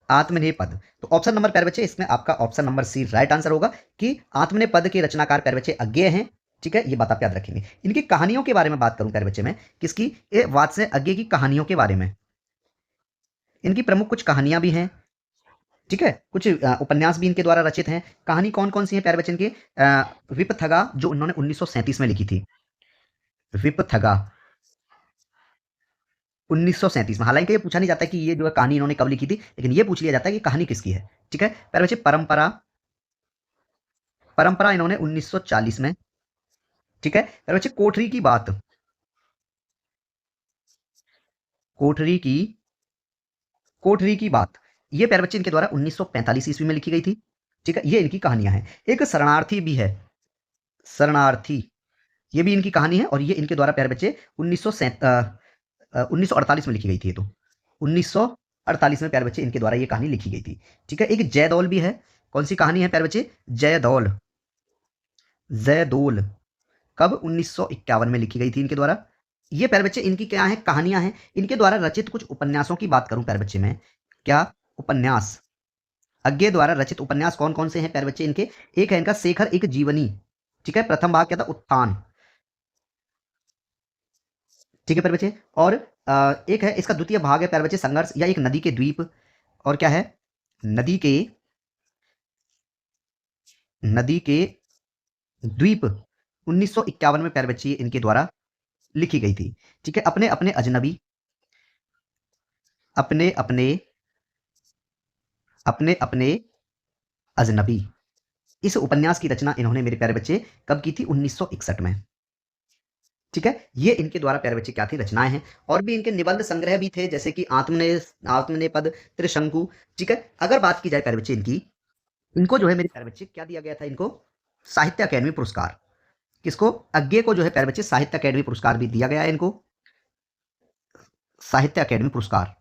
Speaker 1: आत्मनेपद, तो ऑप्शन नंबर प्यारे बच्चे इसमें आपका option number C right answer होगा कि आत्मनेपद के रचनाकार प्यारे बच्चे अज्ञेय हैं। ठीक है, ये बात आप याद रखेंगे। इनकी कहानियों के बारे में बात करूं प्यारे बच्चे में, किसकी, ये वात्स्य अज्ञेय की कहानियों के बारे में, इनकी प्रमुख कुछ कहानियां भी हैं। ठीक है, कुछ उपन्यास भी इनके द्वारा रचित हैं। कहानी कौन कौन सी है प्यारे बच्चे इनके, विपथगा जो उन्होंने 1937 में लिखी थी, विपथगा 1937 में, हालांकि ये पूछा नहीं जाता कि ये जो है कहानी इन्होंने कब लिखी थी, लेकिन ये पूछ लिया जाता है कि कहानी किसकी है। ठीक है, प्यारे बच्चे परंपरा, परंपरा इन्होंने 1940 में। ठीक है, प्यारे बच्चे कोठरी की बात, कोठरी की, कोठरी की बात, ये प्यारे बच्चे इनके द्वारा 1945 ईस्वी में लिखी गई थी। ठीक है, ये इनकी कहानियां हैं। एक शरणार्थी भी है, शरणार्थी, ये भी इनकी कहानी है, और ये इनके द्वारा प्यारे बच्चे 1948 में लिखी गई थी। ये तो 1948 में प्यारे बच्चे इनके द्वारा ये कहानी लिखी गई थी। ठीक है, एक जयदौल भी है, कौन सी कहानी है प्यारे बच्चे, जयदौल, जयदौल कब 1951 में लिखी गई थी इनके द्वारा। ये प्यारे बच्चे इनकी क्या है, कहानियां हैं। इनके द्वारा रचित कुछ उपन्यासों की बात करूं प्यारे बच्चे में, क्या उपन्यास, अज्ञेय द्वारा रचित उपन्यास कौन कौन से हैं प्यारे बच्चे इनके, एक है इनका शेखर एक जीवनी। ठीक है, प्रथम भाग क्या था, उत्थान। ठीक है प्यारे बच्चे, और एक है इसका द्वितीय भाग है प्यारे बच्चे संघर्ष, या एक नदी के द्वीप, और क्या है, नदी के, नदी के द्वीप 1951 में प्यारे बच्चे इनके द्वारा लिखी गई थी। ठीक है, अपने अपने अजनबी, अपने अपने, अपने अपने अजनबी, इस उपन्यास की रचना इन्होंने मेरे प्यारे बच्चे कब की थी, 1961 में। ठीक है, ये इनके द्वारा प्यारे बच्चे क्या थी, रचनाएं हैं। और भी इनके निबंध संग्रह भी थे, जैसे कि आत्मनेपद, त्रिशंकु। ठीक है, अगर बात की जाए प्यारे बच्चे इनकी, इनको जो है मेरे प्यारे बच्चे क्या दिया गया था, इनको साहित्य अकेडमी पुरस्कार। किसको, अज्ञे को जो है प्यारे बच्चे साहित्य अकेडमी पुरस्कार भी दिया गया है इनको, साहित्य अकेडमी पुरस्कार,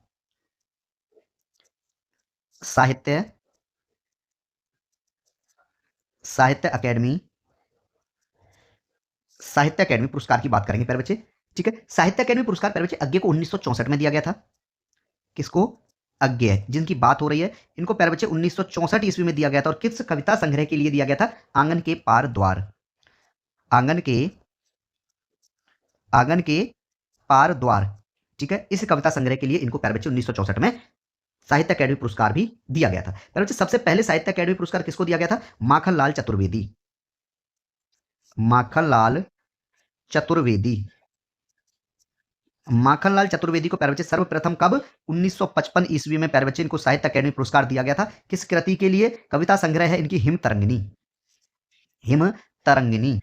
Speaker 1: साहित्य साहित्य अकेडमी साहित्य अकेडमी पुरस्कार की बात करेंगे प्यारे बच्चे। ठीक है, साहित्य अकेडमी पुरस्कार प्यारे बच्चे अज्ञे को 1964 में दिया गया था। किसको, अज्ञे जिनकी बात हो रही है, इनको प्यारे बच्चे 1964 ईस्वी में दिया गया था। और किस कविता संग्रह के लिए दिया गया था, आंगन के पार द्वार, आंगन के आंगन के पार द्वार। ठीक है, इस कविता संग्रह के लिए इनको प्यारे बच्चे 1964 में साहित्य अकेडमी पुरस्कार भी दिया गया था। प्यारे बच्चे सबसे पहले साहित्य अकेडमी पुरस्कार किसको दिया गया था, माखनलाल चतुर्वेदी, माखनलाल चतुर्वेदी, माखनलाल चतुर्वेदी को प्यारे बच्चे सर्वप्रथम कब, 1955 ईस्वी में प्यारे बच्चे इनको साहित्य अकेडमी पुरस्कार दिया गया था। किस कृति के लिए, कविता संग्रह है इनकी हिम तरंगिनी, हिम तरंगिनी।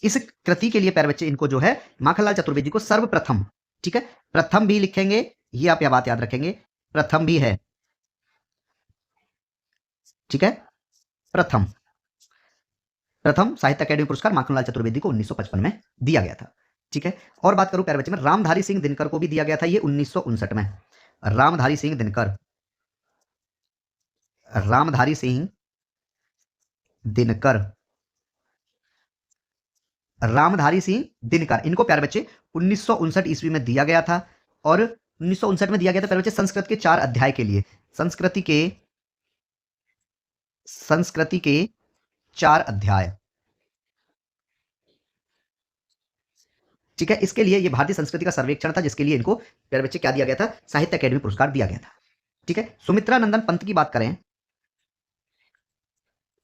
Speaker 1: इस कृति के लिए प्यारे बच्चे इनको जो है माखनलाल चतुर्वेदी को सर्वप्रथम, ठीक है, प्रथम भी लिखेंगे, ये आप यह बात याद रखेंगे, प्रथम भी है, ठीक है, प्रथम प्रथम साहित्य अकेडमी पुरस्कार माखनलाल चतुर्वेदी को 1955 में दिया गया था। ठीक है, और बात करूं प्यारे बच्चे में, रामधारी सिंह दिनकर को भी दिया गया था ये 1959 में। रामधारी सिंह दिनकर, रामधारी सिंह दिनकर, रामधारी सिंह दिनकर, इनको प्यारे बच्चे 1959 ईस्वी में दिया गया था। और 1959 में दिया गया था प्यारे बच्चे संस्कृत के 4 अध्याय के लिए, संस्कृति के 4 अध्याय। ठीक है, इसके लिए ये भारतीय संस्कृति का सर्वेक्षण था, जिसके लिए इनको प्यारे बच्चे क्या दिया गया था, साहित्य अकेडमी पुरस्कार दिया गया था। ठीक है, सुमित्रा नंदन पंत की बात करें,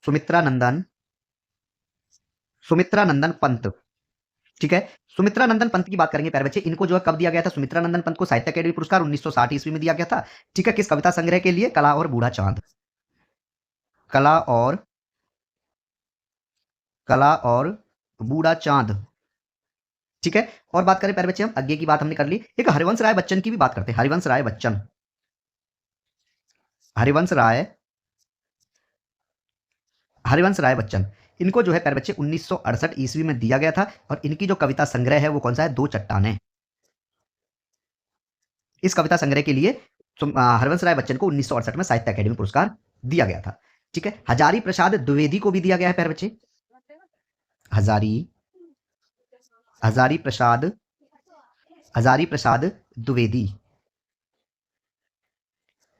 Speaker 1: सुमित्रा नंदन सुमित्रा नंदन पंत, ठीक है, सुमित्रा नंदन पंत की बात करेंगे प्यारे बच्चे, इनको जो है कब दिया गया था, सुमित्रा नंदन पंत को साहित्य अकेडमी पुरस्कार 1960 ईस्वी में दिया गया था। ठीक है, किस कविता संग्रह के लिए, कला और बूढ़ा चांद, कला और कला और बूढ़ा चांद। ठीक है, और बात करें प्यारे बच्चे हम, अज्ञे की बात हमने कर ली, एक हरिवंश राय बच्चन की भी बात करते हैं, हरिवंश राय बच्चन, हरिवंश राय हरिवंश राय बच्चन, इनको जो है प्यारे बच्चे 1968 ईस्वी में दिया गया था। और इनकी जो कविता संग्रह है वो कौन सा है, दो चट्टानें। इस कविता संग्रह के लिए हरिवंश राय बच्चन को 1968 में साहित्य अकेडमी पुरस्कार दिया गया था। ठीक है, हजारी प्रसाद द्विवेदी को भी दिया गया है प्यारे बच्चे, हजारी हजारी प्रसाद हजारी प्रसाद द्विवेदी,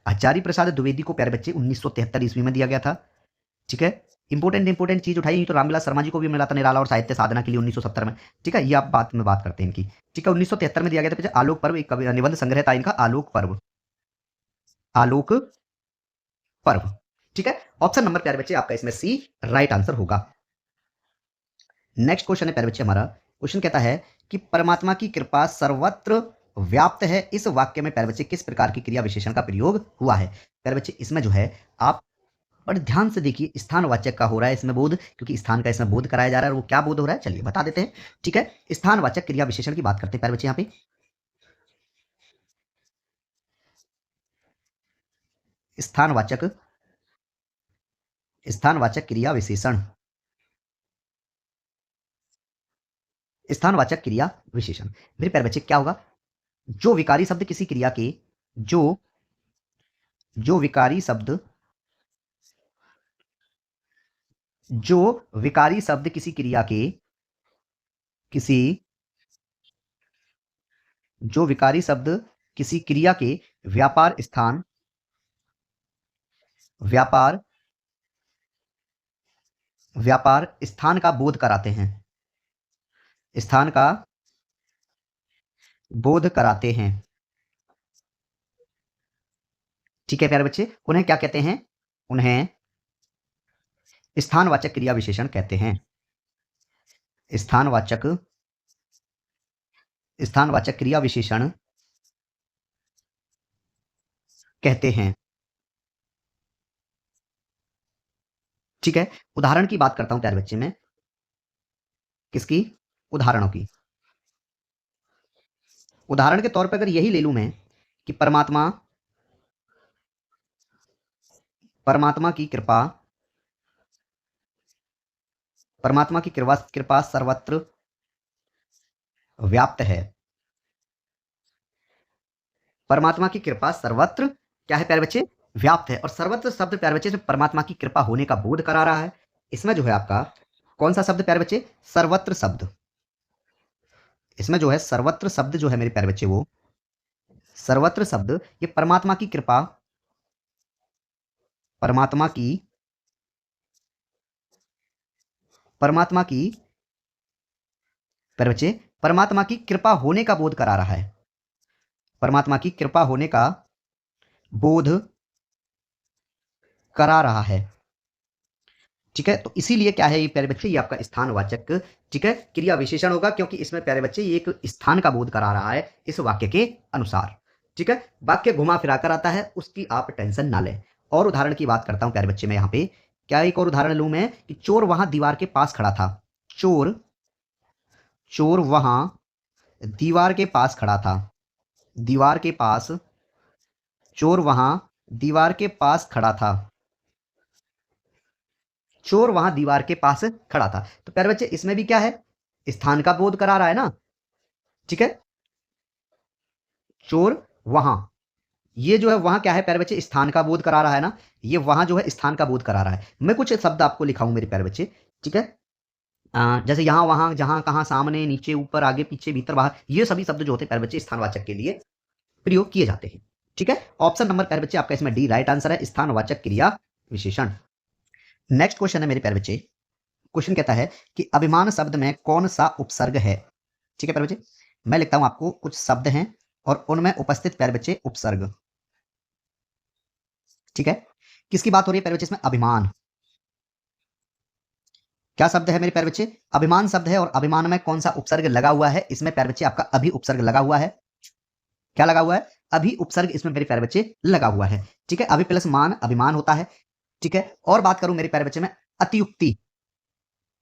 Speaker 1: हजारी प्रसाद द्विवेदी को प्यारे बच्चे 1973 ईस्वी में दिया गया था। ठीक है, इंपोर्टेंट चीज उठाई तो रामविलास शर्मा जी को भी मिला था निराला और साहित्य साधना के लिए 1970 में। ठीक है, ये आप बात में बात करते हैं इनकी। ठीक है, 1973 में दिया गया था। आलोक पर्व एक निबंध संग्रह था इनका, आलोक पर्व, आलोक पर्व। ठीक है, ऑप्शन नंबर प्यारे बच्चे आपका इसमें सी राइट आंसर होगा। नेक्स्ट क्वेश्चन है प्यारे बच्चे हमारा, क्वेश्चन कहता है कि परमात्मा की कृपा सर्वत्र व्याप्त है, इस वाक्य में प्यारे बच्चे किस प्रकार की क्रिया विशेषण का प्रयोग हुआ है। प्यारे बच्चे इसमें जो है आप बड़े ध्यान से देखिए, स्थानवाचक का हो रहा है इसमें बोध, क्योंकि स्थान का इसमें बोध कराया जा रहा है। और वो क्या बोध हो रहा है, चलिए बता देते हैं। ठीक है, स्थानवाचक क्रिया विशेषण की बात करते हैं प्यारे बच्चे, यहाँ पे स्थानवाचक स्थानवाचक क्रिया विशेषण, स्थानवाचक क्रिया विशेषण मेरे प्यारे बच्चे क्या होगा, जो विकारी शब्द किसी क्रिया के, जो जो विकारी शब्द जो विकारी शब्द किसी क्रिया के, किसी जो विकारी शब्द किसी क्रिया के व्यापार स्थान, व्यापार व्यापार स्थान का बोध कराते हैं, स्थान का बोध कराते हैं। ठीक है प्यारे बच्चे, उन्हें क्या कहते हैं, उन्हें स्थानवाचक क्रिया विशेषण कहते हैं, स्थानवाचक स्थानवाचक क्रिया विशेषण कहते हैं। ठीक है, उदाहरण की बात करता हूं प्यारे बच्चे में, किसकी? उदाहरणों की। उदाहरण के तौर पर अगर यही ले लूं मैं कि परमात्मा परमात्मा की कृपा परमात्मा की कृपा कृपा सर्वत्र व्याप्त है। परमात्मा की कृपा सर्वत्र क्या है प्यारे बच्चे? व्याप्त है। और सर्वत्र शब्द प्यारे बच्चे इसमें परमात्मा की कृपा होने का बोध करा रहा है। इसमें जो है आपका कौन सा शब्द प्यारे बच्चे? सर्वत्र शब्द। इसमें जो है सर्वत्र शब्द जो है मेरे प्यारे बच्चे, वो सर्वत्र शब्द ये परमात्मा की परमात्मा की प्यारे बच्चे परमात्मा की कृपा होने का बोध करा रहा है। परमात्मा की कृपा होने का बोध करा रहा है। ठीक है, तो इसीलिए क्या है ये प्यारे बच्चे, ये आपका स्थानवाचक ठीक है क्रिया विशेषण होगा, क्योंकि इसमें प्यारे बच्चे ये एक स्थान का बोध करा रहा है इस वाक्य के अनुसार। ठीक है, वाक्य घुमा फिरा कर आता है, उसकी आप टेंशन ना लें। और उदाहरण की बात करता हूं प्यारे बच्चे, मैं यहाँ पे क्या एक और उदाहरण लूं मैं कि चोर वहां दीवार के पास खड़ा था। चोर चोर वहां दीवार के पास खड़ा था। दीवार के पास चोर वहां दीवार के पास खड़ा था। चोर वहां दीवार के पास खड़ा था। तो प्यारे बच्चे इसमें भी क्या है? स्थान का बोध करा रहा है ना। ठीक है, चोर वहां, ये जो है वहां क्या है प्यारे बच्चे? स्थान का बोध करा रहा है ना। ये वहां जो है स्थान का बोध करा रहा है। मैं कुछ शब्द आपको लिखाऊं मेरे प्यारे बच्चे। ठीक है, जैसे यहां वहां जहां कहां सामने नीचे ऊपर आगे पीछे भीतर बाहर, ये सभी शब्द जो होते हैं प्यारे बच्चे स्थानवाचक के लिए प्रयोग किए जाते हैं। ठीक है, ऑप्शन नंबर प्यारे बच्चे आपका इसमें डी राइट आंसर है, स्थानवाचक क्रिया विशेषण। नेक्स्ट क्वेश्चन है मेरे प्यारे बच्चे। क्वेश्चन कहता है कि अभिमान शब्द में कौन सा उपसर्ग है? ठीक है प्यारे बच्चे, मैं लिखता हूं आपको कुछ शब्द हैं और उनमें उपस्थित प्यारे बच्चे उपसर्ग। ठीक है, किसकी बात हो रही है प्यारे बच्चे इसमें? अभिमान। क्या शब्द है मेरे प्यारे बच्चे? अभिमान शब्द है। और अभिमान में कौन सा उपसर्ग लगा हुआ है? इसमें प्यारे बच्चे आपका अभी उपसर्ग लगा हुआ है। क्या लगा हुआ है? अभी उपसर्ग इसमें मेरे प्यारे बच्चे लगा हुआ है। ठीक है, अभी प्लस मान अभिमान होता है। ठीक है, और बात करूं मेरे प्यारे बच्चे में अतियुक्ति,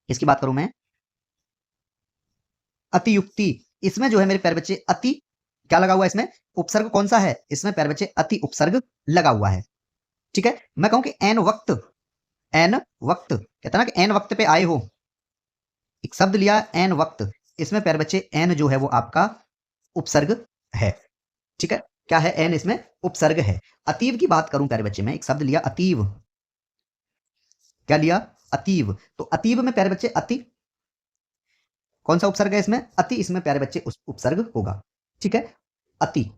Speaker 1: इसकी बात करूं मैं अतियुक्ति, इसमें जो है मेरे प्यारे बच्चे अति क्या लगा हुआ है? इसमें उपसर्ग कौन सा है? इसमें प्यारे बच्चे अति उपसर्ग लगा हुआ है। ठीक है, मैं कहूं कि एन वक्त कहता ना कि एन वक्त पे आए हो, एक शब्द लिया एन वक्त, इसमें प्यारे बच्चे एन जो है वो आपका उपसर्ग है। ठीक है, क्या है? एन इसमें उपसर्ग है। अतीव की बात करूं प्यारे बच्चे, में एक शब्द लिया अतीव। क्या लिया? अतीव। तो अतीव में प्यारे बच्चे अति कौन सा उपसर्ग है? इसमें अति, इसमें प्यारे बच्चे उस उपसर्ग होगा। ठीक है, अति।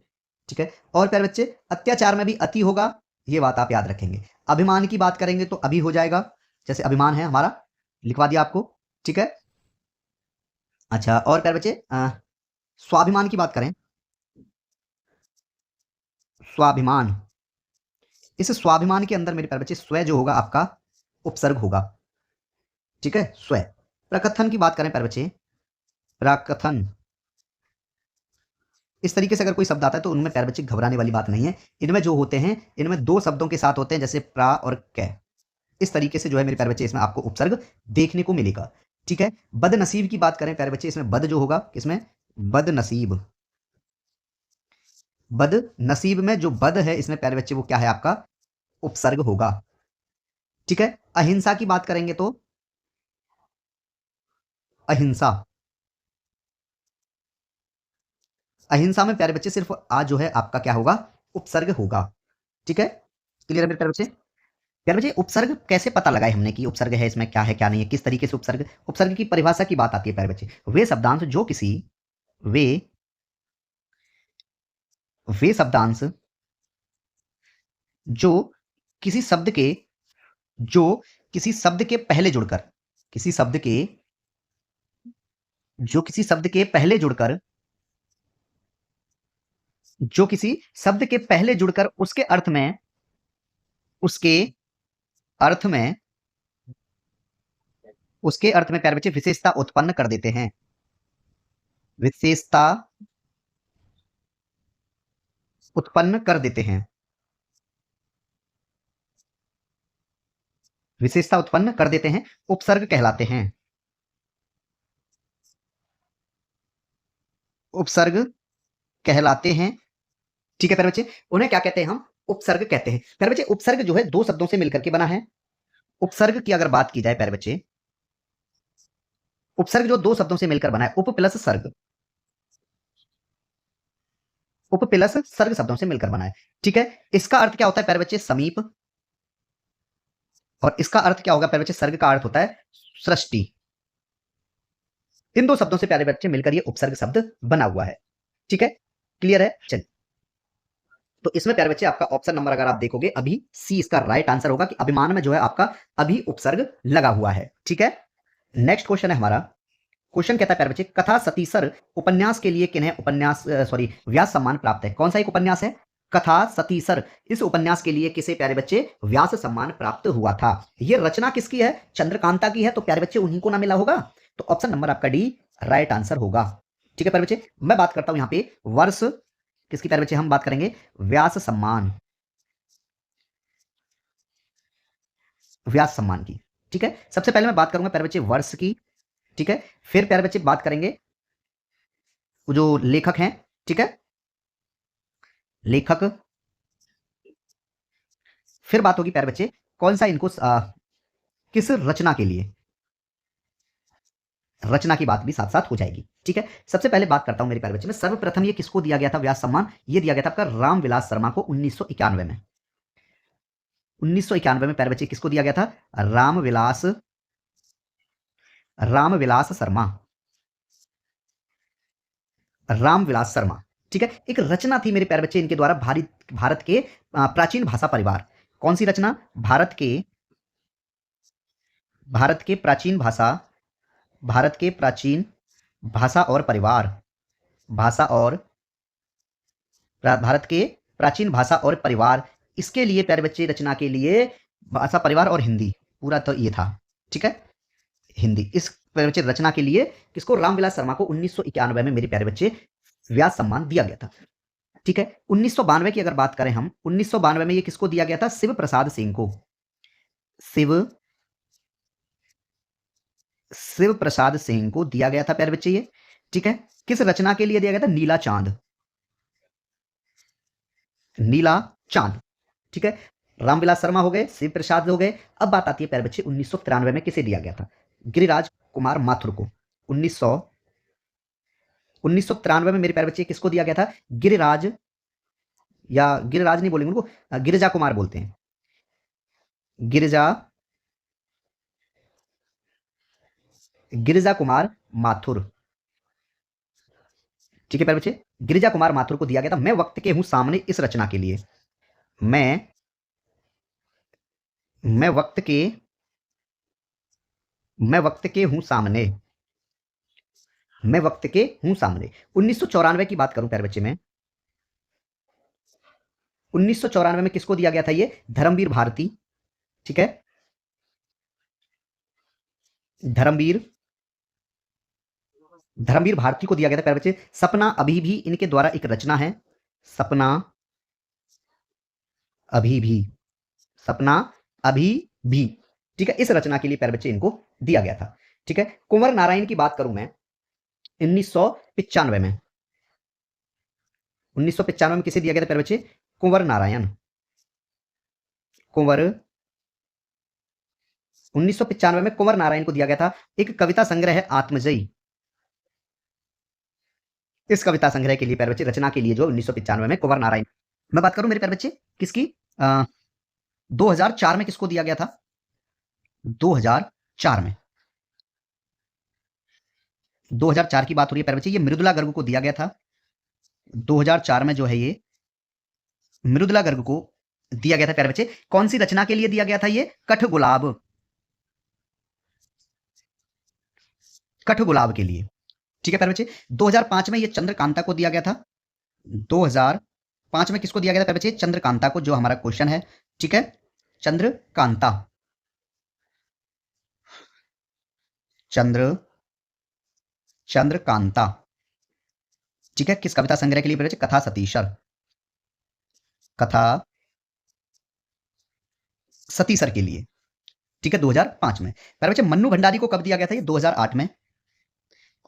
Speaker 1: ठीक है, और प्यारे बच्चे अत्याचार में भी अति होगा, ये बात आप याद रखेंगे। अभिमान की बात करेंगे तो अभी हो जाएगा, जैसे अभिमान है हमारा, लिखवा दिया आपको। ठीक है, अच्छा, और प्यारे बच्चे स्वाभिमान की बात करें, स्वाभिमान, इस स्वाभिमान के अंदर मेरे प्यारे बच्चे स्व जो होगा आपका उपसर्ग होगा। ठीक है, स्व। प्रकथन की बात करें प्यारे बच्चे, प्रकथन, इस तरीके से अगर कोई शब्द आता है तो उनमें प्यारे बच्चे घबराने वाली बात नहीं है। इनमें जो होते हैं, इनमें दो शब्दों के साथ होते हैं, जैसे प्रा और कै। इस तरीके से जो है मेरे प्यारे बच्चे इसमें आपको उपसर्ग देखने को मिलेगा। ठीक है, बदनसीब की बात करें प्यारे बच्चे, इसमें बद जो होगा किसमें? बदनसीब। बदनसीब में जो बद है इसमें प्यारे बच्चे वो क्या है आपका? उपसर्ग होगा। ठीक है, अहिंसा की बात करेंगे तो अहिंसा, अहिंसा में प्यारे बच्चे सिर्फ आ जो है आपका क्या होगा? उपसर्ग होगा। ठीक है, क्लियर है मेरे प्यारे बच्चे? प्यारे बच्चे उपसर्ग कैसे पता लगाए हमने कि उपसर्ग है इसमें, क्या है क्या नहीं है, किस तरीके से उपसर्ग, उपसर्ग की परिभाषा की बात आती है प्यारे बच्चे। वे शब्दांश जो किसी वे वे शब्दांश जो किसी शब्द के जो किसी शब्द के पहले जुड़कर किसी शब्द के जो किसी शब्द के पहले जुड़कर जो किसी शब्द के पहले जुड़कर उसके अर्थ में प्यारे बच्चे विशेषता उत्पन्न कर देते हैं। विशेषता उत्पन्न कर देते हैं। विशेषता उत्पन्न कर देते हैं, उपसर्ग कहलाते हैं। उपसर्ग कहलाते हैं। ठीक है प्यारे बच्चे, उन्हें क्या कहते हैं हम? उपसर्ग कहते हैं। प्यारे बच्चे उपसर्ग जो है दो शब्दों से मिलकर के बना है। उपसर्ग की अगर बात की जाए प्यारे बच्चे, उपसर्ग जो दो शब्दों से मिलकर बना है, उप प्लस सर्ग, उप प्लस सर्ग शब्दों से मिलकर बना है। ठीक है, इसका अर्थ क्या होता है प्यारे बच्चे? समीप। और इसका अर्थ क्या होगा प्यारे बच्चे? सर्ग का अर्थ होता है सृष्टि। इन दो शब्दों से प्यारे बच्चे मिलकर ये उपसर्ग शब्द बना हुआ है। ठीक है, क्लियर है? चलिए, तो इसमें प्यारे बच्चे आपका ऑप्शन नंबर अगर आप देखोगे अभी, सी इसका राइट आंसर होगा कि अभिमान में जो है आपका अभी उपसर्ग लगा हुआ है। ठीक है, नेक्स्ट क्वेश्चन है हमारा। क्वेश्चन कहता है प्यारे बच्चे, कथा सतीसर उपन्यास के लिए किन्हें व्यास सम्मान प्राप्त है? कौन सा एक उपन्यास है? कथा सतीसर। इस उपन्यास के लिए किसे प्यारे बच्चे व्यास सम्मान प्राप्त हुआ था? ये रचना किसकी है? चंद्रकांता की है, तो प्यारे बच्चे उन्हीं को ना मिला होगा। तो ऑप्शन नंबर आपका डी राइट आंसर होगा। ठीक है प्यारे बच्चे, मैं बात करता हूं यहां पे वर्ष किसकी प्यारे बच्चे? हम बात करेंगे व्यास सम्मान, व्यास सम्मान की। ठीक है, सबसे पहले मैं बात करूंगा प्यारे बच्चे वर्ष की। ठीक है, फिर प्यारे बच्चे बात करेंगे वो जो लेखक हैं। ठीक है, लेखक, फिर बात होगी प्यारे बच्चे कौन सा इनको किस रचना के लिए, रचना की बात भी साथ साथ हो जाएगी। ठीक है, सबसे पहले बात करता हूं मेरे प्यारे बच्चे में, सर्वप्रथम ये किसको दिया गया था व्यास सम्मान? ये दिया गया था आपका रामविलास शर्मा को 1991 में। 1991 में प्यारे बच्चे किसको दिया गया था? रामविलास, रामविलास शर्मा, रामविलास शर्मा। ठीक है, एक रचना थी मेरे प्यारे बच्चे इनके द्वारा, भारत के प्राचीन भाषा परिवार। कौन सी रचना? भारत के प्राचीन भाषा, भारत के प्राचीन भाषा और परिवार, भाषा और भारत के प्राचीन भाषा और परिवार, इसके लिए प्यारे बच्चे रचना के लिए भाषा परिवार और हिंदी, पूरा तो ये था। ठीक है, हिंदी, इस प्यारे बच्चे रचना के लिए किसको? रामविलास शर्मा को 1991 में मेरे प्यारे बच्चे व्यास सम्मान दिया गया था। ठीक है, 1992 की अगर बात करें हम, 1992 में ये किसको दिया गया था? शिव प्रसाद सिंह को, शिव शिव प्रसाद सिंह को दिया गया था प्यारे बच्चे ये। ठीक है, किस रचना के लिए दिया गया था? नीला चांद, नीला चांद। ठीक है, रामविलास शर्मा हो गए, शिव प्रसाद हो गए। अब बात आती है प्यारे बच्चे 1993 में किसे दिया गया था? गिरिराज कुमार माथुर को। 1993 में मेरे प्यारे बच्चे किसको दिया गया था? गिरिराज, या गिरिराज नहीं बोलेंगे उनको, गिरिजा कुमार बोलते हैं, गिरिजा, गिरिजा कुमार माथुर। ठीक है प्यारे बच्चे, गिरिजा कुमार माथुर को दिया गया था मैं वक्त के हूं सामने इस रचना के लिए। मैं मैं वक्त के मैं वक्त के हूं सामने, मैं वक्त के हूं सामने। 1994 की बात करूं प्यारे बच्चे में, 1994 में किसको दिया गया था? ये धर्मवीर भारती। ठीक है, धर्मवीर, धर्मवीर भारती को दिया गया था प्यारे बच्चे। सपना अभी भी इनके द्वारा एक रचना है, सपना अभी भी, सपना अभी भी। ठीक है, इस रचना के लिए प्यारे बच्चे इनको दिया गया था। ठीक है, कुंवर नारायण की बात करूं मैं 1995 में, 1995 में किसे दिया गया था प्यारे बच्चे? कुंवर नारायण, कुंवर, 1995 में कुंवर नारायण को दिया गया था एक कविता संग्रह है आत्मजयी। इस कविता संग्रह के लिए प्यारे बच्चे, रचना के लिए जो 1995 में कुंवर नारायण। मैं बात करूं मेरे प्यारे बच्चे किसकी, 2004 में किसको दिया गया था? 2004 में, 2004 की बात हो रही है प्यारे बच्चे, ये मृदुला गर्ग को दिया गया था। 2004 में जो है ये मृदुला गर्ग को दिया गया था प्यारे बच्चे। कौन सी रचना के लिए दिया गया था? ये कठगुलाब, कठगुलाब के लिए। ठीक है प्यारे बच्चे, 2005 में ये चंद्रकांता को दिया गया था। 2005 में किसको दिया गया था प्यारे बच्चे? चंद्रकांता को, जो हमारा क्वेश्चन है। ठीक है, चंद्रकांता, चंद्रकांता। ठीक है, किस कविता संग्रह के लिए प्यारे बच्चे? कथा सतीशर, कथा सतीसर के लिए। ठीक है, 2005 में। प्यारे बच्चे मन्नू भंडारी को कब दिया गया था? ये 2008 में।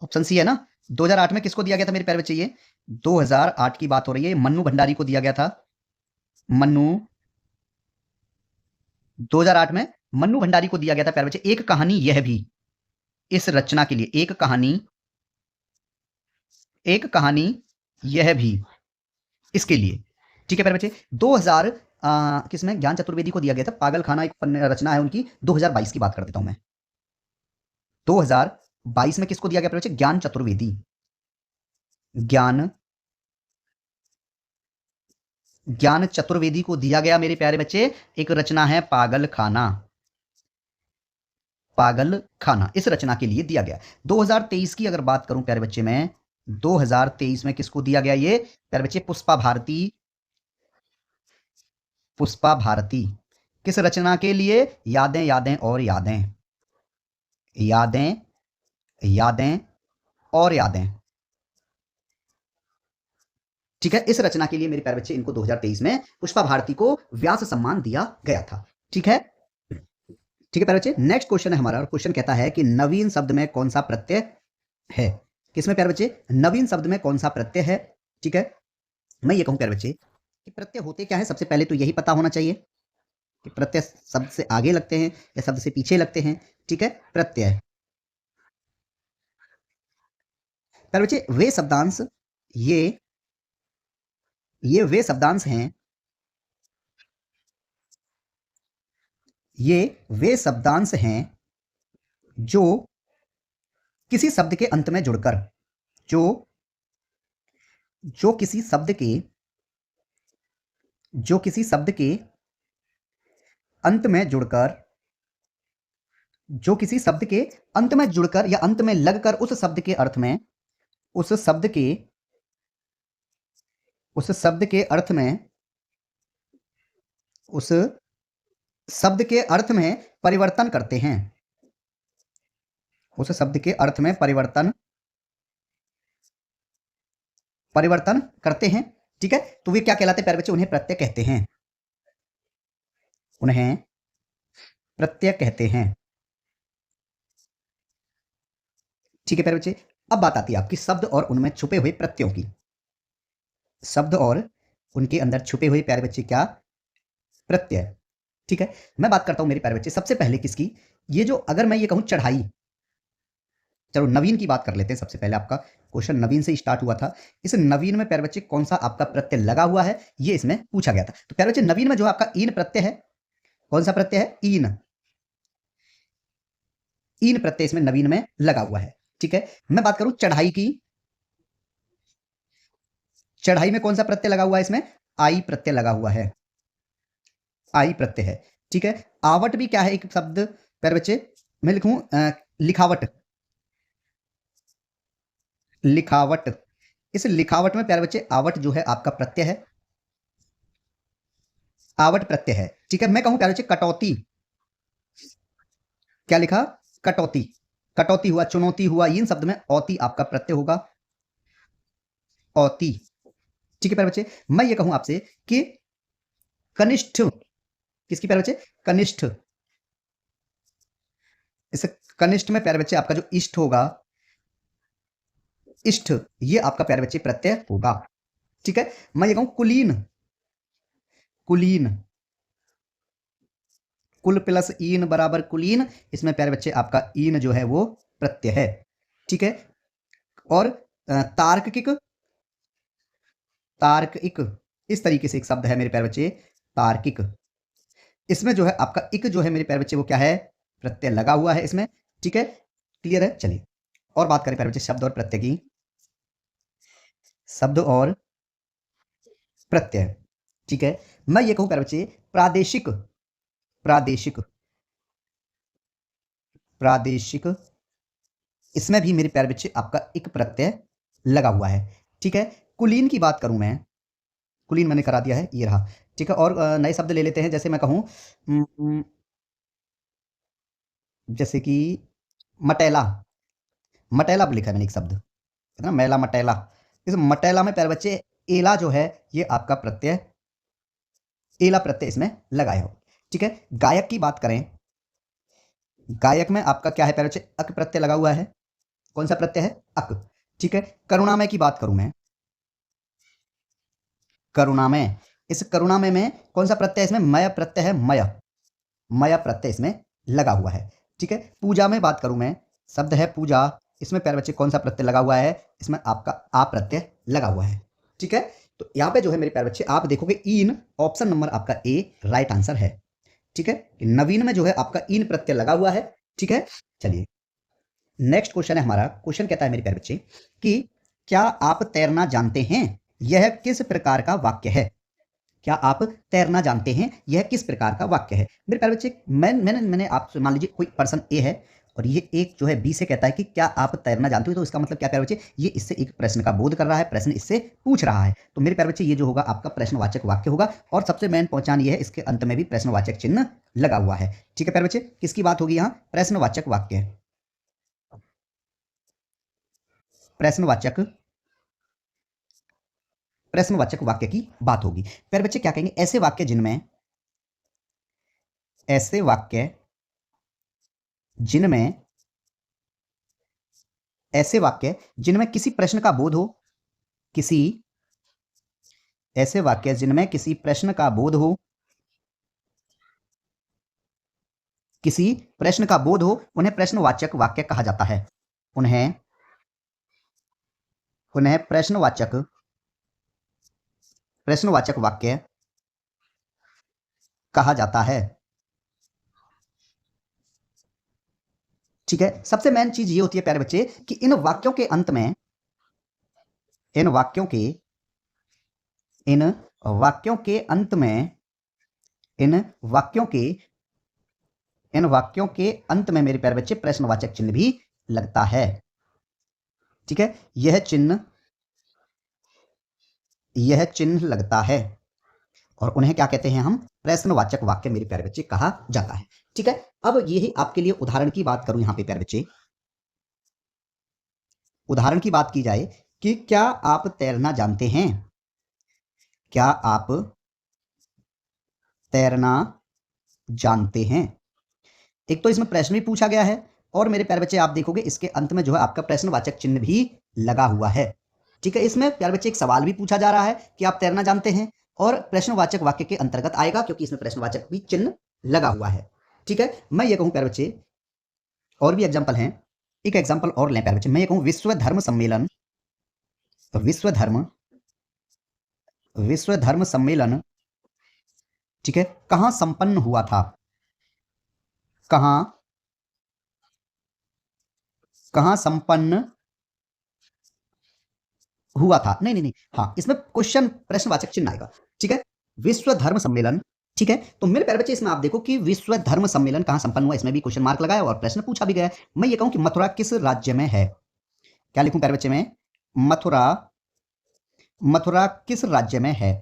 Speaker 1: ऑप्शन सी है ना। 2008 में किसको दिया गया था मेरे प्यारे बच्चे? ये 2008 की बात हो रही है, मन्नू भंडारी को दिया गया था। मन्नू 2008 में मन्नू भंडारी को दिया गया था प्यारे बच्चे। एक कहानी यह भी, इस रचना के लिए एक कहानी यह भी, इसके लिए। ठीक है प्यारे बच्चे। 2000 किसमें ज्ञान चतुर्वेदी को दिया गया था। पागल खाना एक रचना है उनकी। 2022 की बात कर देता हूं मैं। 2022 में किसको दिया गया प्यारे बच्चे? ज्ञान चतुर्वेदी। ज्ञान चतुर्वेदी को दिया गया मेरे प्यारे बच्चे, एक रचना है पागल खाना। पागल खाना इस रचना के लिए दिया गया। 2023 की अगर बात करूं प्यारे बच्चे मैं, 2023 में किसको दिया गया ये प्यारे बच्चे? पुष्पा भारती। पुष्पा भारती किस रचना के लिए? यादें यादें और यादें। यादें यादें और यादें। ठीक है, इस रचना के लिए मेरे प्यारे बच्चे इनको 2023 में पुष्पा भारती को व्यास सम्मान दिया गया था। ठीक है, ठीक है प्यारे बच्चे। नेक्स्ट क्वेश्चन है हमारा, और क्वेश्चन कहता है कि नवीन शब्द में कौन सा प्रत्यय है? किसमें प्यारे बच्चे? नवीन शब्द में कौन सा प्रत्यय है? ठीक है, मैं ये कहूं प्यारे बच्चे कि प्रत्यय होते क्या है, सबसे पहले तो यही पता होना चाहिए कि प्रत्यय शब्द से आगे लगते हैं या शब्द से पीछे लगते हैं। ठीक है, प्रत्यय प्यारे बच्चे वे शब्दांश, ये वे शब्दांश हैं, ये वे शब्दांश हैं जो किसी शब्द के अंत में जुड़कर, जो जो किसी शब्द के जो किसी शब्द के अंत में जुड़कर, जो किसी शब्द के अंत में जुड़कर या अंत में लगकर उस शब्द के अर्थ में, उस शब्द के अर्थ में, उस शब्द के अर्थ में परिवर्तन करते हैं। उस शब्द के अर्थ में परिवर्तन करते हैं। ठीक है, तो वे क्या कहलाते हैं प्यारे बच्चे? उन्हें प्रत्यय कहते हैं। उन्हें प्रत्यय कहते हैं। ठीक है प्यारे बच्चे, अब बात आती है आपकी शब्द और उनमें छुपे हुए प्रत्ययों की। शब्द और उनके अंदर छुपे हुए प्यारे बच्चे क्या? प्रत्यय। ठीक है, मैं बात करता हूं मेरे प्यारे बच्चे सबसे पहले किसकी? ये जो अगर मैं ये कहूं चढ़ाई, चलो नवीन की बात कर लेते हैं। सबसे पहले आपका क्वेश्चन नवीन से स्टार्ट हुआ था। इस नवीन में प्यारे बच्चे कौन सा आपका प्रत्यय लगा हुआ है, ये इसमें पूछा गया था। तो प्यारे बच्चे नवीन में जो आपका ईन प्रत्यय है, कौन सा प्रत्यय है? ईन। ईन प्रत्यय इसमें नवीन में लगा हुआ है। ठीक है, मैं बात करूं चढ़ाई की, चढ़ाई में कौन सा प्रत्यय लगा हुआ है? इसमें आई प्रत्यय लगा हुआ है। आई प्रत्यय है। ठीक है, आवट भी क्या है? एक शब्द प्यारे बच्चे मैं लिखूं लिखावट। लिखावट, इस लिखावट में प्यारे बच्चे आवट जो है आपका प्रत्यय है, आवट प्रत्यय है। ठीक है, मैं कहूं प्यारे बच्चे कटौती, क्या लिखा? कटौती। कटौती हुआ, चुनौती हुआ, इन शब्द में औती आपका प्रत्यय होगा, औती। ठीक है प्यारे बच्चे, मैं ये कहूं आपसे कि कनिष्ठ, किसकी प्यारे बच्चे? कनिष्ठ। इस कनिष्ठ में प्यारे बच्चे आपका जो इष्ट होगा, इष्ट, ये आपका प्यारे बच्चे प्रत्यय होगा। ठीक है, मैं ये कहूं कुलीन, कुलीन, कुल प्लस ईन बराबर कुलीन, इसमें प्यारे बच्चे आपका ईन जो है वो प्रत्यय है। ठीक है, और तार्किक, तार्किक, इस तरीके से एक शब्द है मेरे प्यारे बच्चे, तार्किक। इसमें जो है आपका इक जो है मेरे प्यारे बच्चे वो क्या है? प्रत्यय लगा हुआ है इसमें। ठीक है, क्लियर है। चलिए और बात करें प्यारे बच्चे शब्द और प्रत्यय की। शब्द और प्रत्यय, ठीक है, मैं ये कहूं प्यारे बच्चे प्रादेशिक, प्रादेशिक, प्रादेशिक, इसमें भी मेरे प्यारे बच्चे आपका एक प्रत्यय लगा हुआ है। ठीक है, कुलीन की बात करूं मैं, कुलीन मैंने करा दिया है, ये रहा। ठीक है, और नए शब्द ले लेते हैं। जैसे मैं कहूं जैसे कि मटेला, मटेला भी लिखा है मैंने एक शब्द, है ना, मैला मटेला। इस मटेला में प्यारे बच्चे एला जो है ये आपका प्रत्यय, एला प्रत्यय इसमें लगाए हो। ठीक है, गायक की बात करें, गायक में आपका क्या है प्यारे बच्चे? अक प्रत्यय लगा हुआ है। कौन सा प्रत्यय है? अक। ठीक है, करुणामय की बात करूं मैं, करुणामय, इस करुणामय में कौन सा प्रत्यय? इसमें मय प्रत्यय है, मय, मय प्रत्यय इसमें लगा हुआ है। ठीक है, पूजा में बात करूं मैं, शब्द है पूजा, इसमें प्यारे बच्चे कौन सा प्रत्यय लगा हुआ है? इसमें आपका आ प्रत्यय लगा हुआ है। ठीक है, तो यहाँ पे जो है मेरे प्यारे बच्चे आप देखोगे इन, ऑप्शन नंबर आपका ए राइट आंसर है। ठीक है, नवीन में जो है आपका इन प्रत्यय लगा हुआ है। ठीक है, चलिए नेक्स्ट क्वेश्चन है हमारा। क्वेश्चन कहता है मेरे प्यारे बच्चे कि क्या आप तैरना जानते हैं? यह किस प्रकार का वाक्य है? क्या आप तैरना जानते हैं? यह किस प्रकार का वाक्य है? मेरे प्यारे बच्चे मैंने आपसे, मान लीजिए कोई पर्सन ए है और ये एक जो है बी से कहता है कि क्या आप तैरना जानते हो, तो इसका मतलब क्या प्यारे बच्चे? ये इससे एक प्रश्न का बोध कर रहा है, प्रश्न इससे पूछ रहा है। तो मेरे प्यारे बच्चे ये जो होगा आपका प्रश्नवाचक वाक्य होगा। और सबसे मेन पहचान ये है, इसके अंत में भी प्रश्नवाचक चिन्ह लगा हुआ है। ठीक है प्यारे बच्चे, किसकी बात होगी यहाँ? प्रश्नवाचक वाक्य, प्रश्नवाचक, प्रश्नवाचक वाक्य की बात होगी। प्यारे बच्चे क्या कहेंगे? ऐसे वाक्य जिनमें, ऐसे वाक्य जिनमें, ऐसे वाक्य जिनमें किसी प्रश्न का बोध हो, किसी, ऐसे वाक्य जिनमें किसी प्रश्न का बोध हो, किसी प्रश्न का बोध हो, उन्हें प्रश्नवाचक वाक्य कहा जाता है। उन्हें, उन्हें प्रश्नवाचक, प्रश्नवाचक वाक्य कहा जाता है। ठीक है, सबसे मेन चीज ये होती है प्यारे बच्चे कि इन वाक्यों के अंत में, इन वाक्यों के, इन वाक्यों के अंत में, इन वाक्यों के, इन वाक्यों के अंत में मेरे प्यारे बच्चे प्रश्नवाचक चिन्ह भी लगता है। ठीक है, यह चिन्ह, यह चिन्ह लगता है और उन्हें क्या कहते हैं हम? प्रश्नवाचक वाक्य मेरे प्यारे बच्चे कहा जाता है। ठीक है, अब यही आपके लिए उदाहरण की बात करूं यहां पे प्यारे बच्चे, उदाहरण की बात की जाए कि क्या आप तैरना जानते हैं? क्या आप तैरना जानते हैं? एक तो इसमें प्रश्न भी पूछा गया है और मेरे प्यारे बच्चे आप देखोगे इसके अंत में जो है आपका प्रश्नवाचक चिन्ह भी लगा हुआ है। ठीक है, इसमें प्यारे बच्चे एक सवाल भी पूछा जा रहा है कि आप तैरना जानते हैं और प्रश्नवाचक वाक्य के अंतर्गत आएगा क्योंकि इसमें प्रश्नवाचक भी चिन्ह लगा हुआ है। ठीक है, मैं ये कहूं प्यारे बच्चे, और भी एग्जाम्पल हैं, एक एग्जाम्पल और लें प्यारे बच्चे, मैं ये कहूं विश्व धर्म सम्मेलन, तो विश्व धर्म, विश्व धर्म सम्मेलन, ठीक है, कहां संपन्न हुआ था? कहां, कहां संपन्न हुआ था? नहीं नहीं नहीं, हाँ इसमें क्वेश्चन प्रश्नवाचक चिन्ह आएगा। ठीक है, विश्व धर्म सम्मेलन। ठीक है, तो मेरे प्यारे बच्चे इसमें आप देखो कि विश्व धर्म सम्मेलन कहां संपन्न हुआ, इसमें भी क्वेश्चन मार्क लगाया और प्रश्न पूछा भी गया है। मैं ये कहूं कि मथुरा किस राज्य में है? क्या लिखूं प्यारे बच्चे में? मथुरा, मथुरा किस राज्य में है?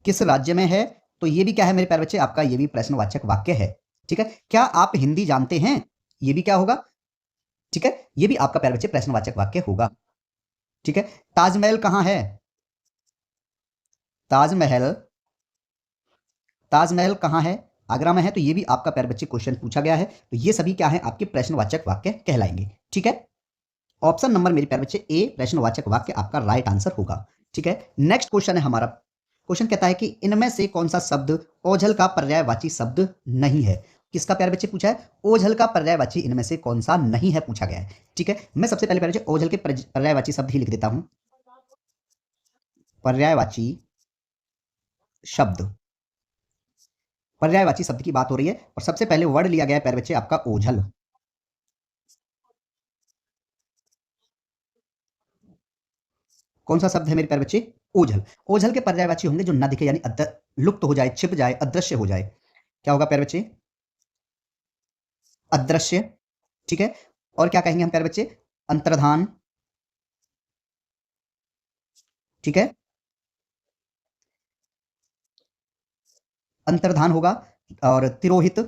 Speaker 1: किस राज्य में है? तो ये भी क्या है मेरे प्यारे बच्चे? आपका ये भी प्रश्नवाचक वाक्य है। ठीक है, क्या आप हिंदी जानते हैं? ये भी क्या होगा? ठीक है, ये भी आपका प्यारे बच्चे प्रश्नवाचक वाक्य होगा। ठीक है, ताजमहल कहां है? ताजमहल, ताजमहल कहां है? आगरा में है। तो ये भी आपका प्यारे बच्चे क्वेश्चन पूछा गया है। तो ये सभी क्या है? आपके प्रश्नवाचक वाक्य कहलाएंगे। ठीक है, ऑप्शन नंबर मेरे प्यारे बच्चे ए प्रश्नवाचक वाक्य आपका राइट आंसर होगा। ठीक है, नेक्स्ट क्वेश्चन है हमारा। क्वेश्चन कहता है कि इनमें से कौन सा शब्द ओझल का पर्यायवाची शब्द नहीं है? किसका प्यारे बच्चे पूछा है? ओझल का पर्यायवाची इनमें से कौन सा नहीं है पूछा गया है। ठीक है, मैं सबसे पहले प्यारे बच्चे ओझल के पर्यायवाची शब्द ही लिख देता हूं। पर्यायवाची शब्द, पर्यायवाची शब्द की बात हो रही है और सबसे पहले वर्ड लिया गया है प्यारे बच्चे आपका ओझल। कौन सा शब्द है मेरे प्यारे बच्चे? ओझल। ओझल के पर्यायवाची होंगे जो न दिखे, यानी लुप्त हो जाए, छिप जाए, अदृश्य हो जाए। क्या होगा प्यारे बच्चे? अदृश्य। ठीक है, और क्या कहेंगे हम प्यारे बच्चे? अंतर्धान। ठीक है, अंतर्धान होगा। और तिरोहित,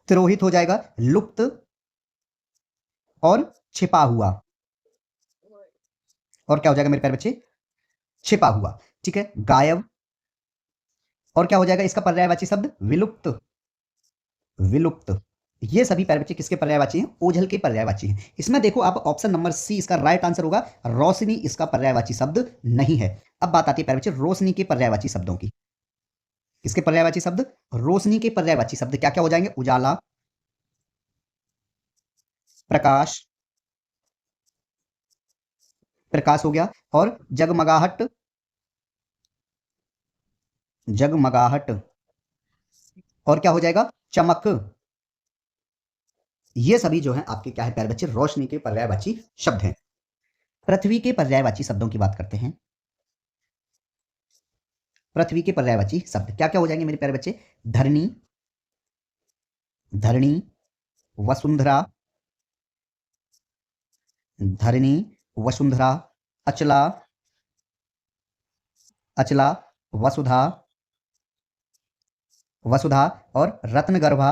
Speaker 1: तिरोहित हो जाएगा, लुप्त और छिपा हुआ। और क्या हो जाएगा मेरे प्यारे बच्चे? छिपा हुआ। ठीक है, गायब। और क्या हो जाएगा इसका पर्यायवाची शब्द? विलुप्त। विलुप्त। ये सभी प्यारे बच्चे किसके पर्यायवाची हैं? ओझल के पर्यायवाची हैं। इसमें देखो आप ऑप्शन नंबर सी इसका राइट आंसर होगा। रोशनी इसका पर्यायवाची शब्द नहीं है। अब बात आती है प्यारे बच्चे रोशनी के पर्यायवाची शब्दों की। किसके पर्यायवाची शब्द? रोशनी के पर्यायवाची शब्द क्या क्या हो जाएंगे? उजाला, प्रकाश, प्रकाश हो गया, और जगमगाहट, जगमगाहट, और क्या हो जाएगा? चमक। ये सभी जो है आपके क्या है प्यारे बच्चे? रोशनी के पर्यायवाची शब्द हैं। पृथ्वी के पर्यायवाची शब्दों की बात करते हैं। पृथ्वी के पर्यायवाची शब्द क्या क्या हो जाएंगे मेरे प्यारे बच्चे? धरणी, धरणी, वसुंधरा, धरणी, वसुंधरा, अचला, अचला, वसुधा, वसुधा, और रत्नगर्भा,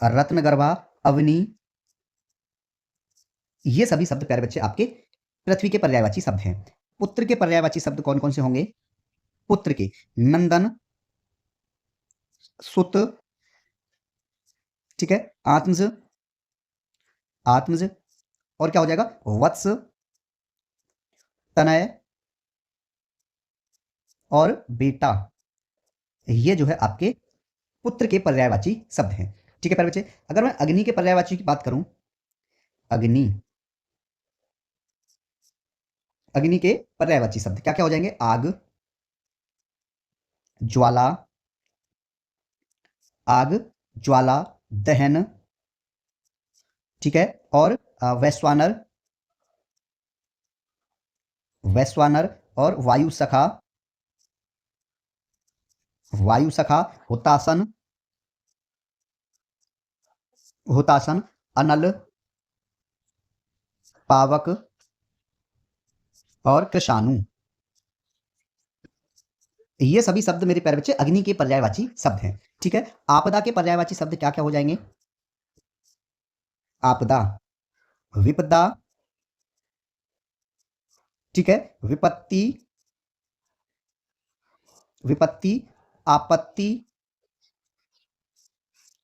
Speaker 1: रत्नगर्भा, अवनी। ये सभी शब्द प्यारे बच्चे आपके पृथ्वी के पर्यायवाची शब्द हैं। पुत्र के पर्यायवाची शब्द कौन कौन से होंगे? पुत्र के नंदन, सुत, ठीक है, आत्मज, आत्मज, और क्या हो जाएगा? वत्स, तनय, और बेटा। ये जो है आपके पुत्र के पर्यायवाची शब्द हैं। ठीक है प्यारे बच्चे, अगर मैं अग्नि के पर्यायवाची की बात करूं, अग्नि, अग्नि के पर्यायवाची शब्द क्या क्या हो जाएंगे? आग, ज्वाला, आग, ज्वाला, दहन, ठीक है, और वैश्वानर, वैश्वानर, और वायु सखा, वायु सखा, हुतासन, हुतासन, अनल, पावक, और कृषाणु। ये सभी शब्द मेरे प्यारे बच्चे अग्नि के पर्यायवाची शब्द हैं। ठीक है, आपदा के पर्यायवाची शब्द क्या क्या हो जाएंगे? आपदा, विपदा, ठीक है, विपत्ति, विपत्ति, आपत्ति,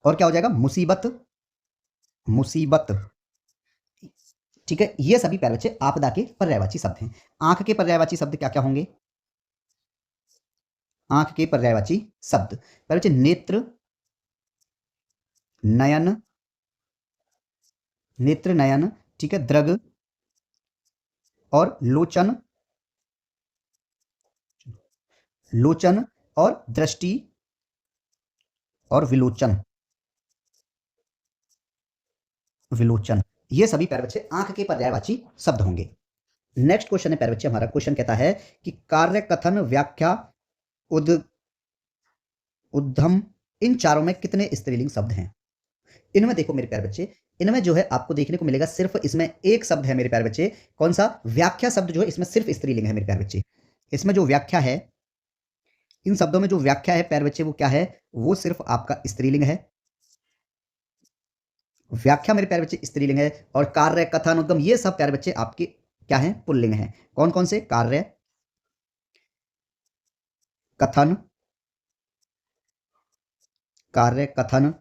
Speaker 1: और क्या हो जाएगा? मुसीबत, मुसीबत। ठीक है, ये सभी प्यारे बच्चे आपदा के पर्यायवाची शब्द हैं। आंख के पर्यायवाची शब्द क्या क्या होंगे? आंख के पर्यायवाची शब्द प्यारे बच्चे नेत्र, नयन, नेत्र नयन, ठीक है, दृग, और लोचन, लोचन, और दृष्टि, और विलोचन, विलोचन। ये सभी प्यारे बच्चे आंख के पर्यायवाची शब्द होंगे। नेक्स्ट क्वेश्चन है प्यारे बच्चे, हमारा क्वेश्चन कहता है कि कार्य, कथन, व्याख्या, उद उद्धम, इन चारों में कितने स्त्रीलिंग शब्द हैं? इनमें देखो मेरे प्यारे बच्चे, इनमें जो है आपको देखने को मिलेगा सिर्फ इसमें एक शब्द है मेरे प्यारे बच्चे। कौन सा? व्याख्या शब्द जो है इसमें सिर्फ स्त्रीलिंग है मेरे प्यारे बच्चे। इसमें जो व्याख्या है, इन शब्दों में जो व्याख्या है प्यारे बच्चे वो क्या है? वो सिर्फ आपका स्त्रीलिंग है। व्याख्या मेरे प्यारे बच्चे स्त्रीलिंग है, और कार्य, कथन, उद्गम ये सब प्यारे बच्चे आपके क्या है? पुल्लिंग है। कौन कौन से? कार्य, कथन, कार्य, कथन,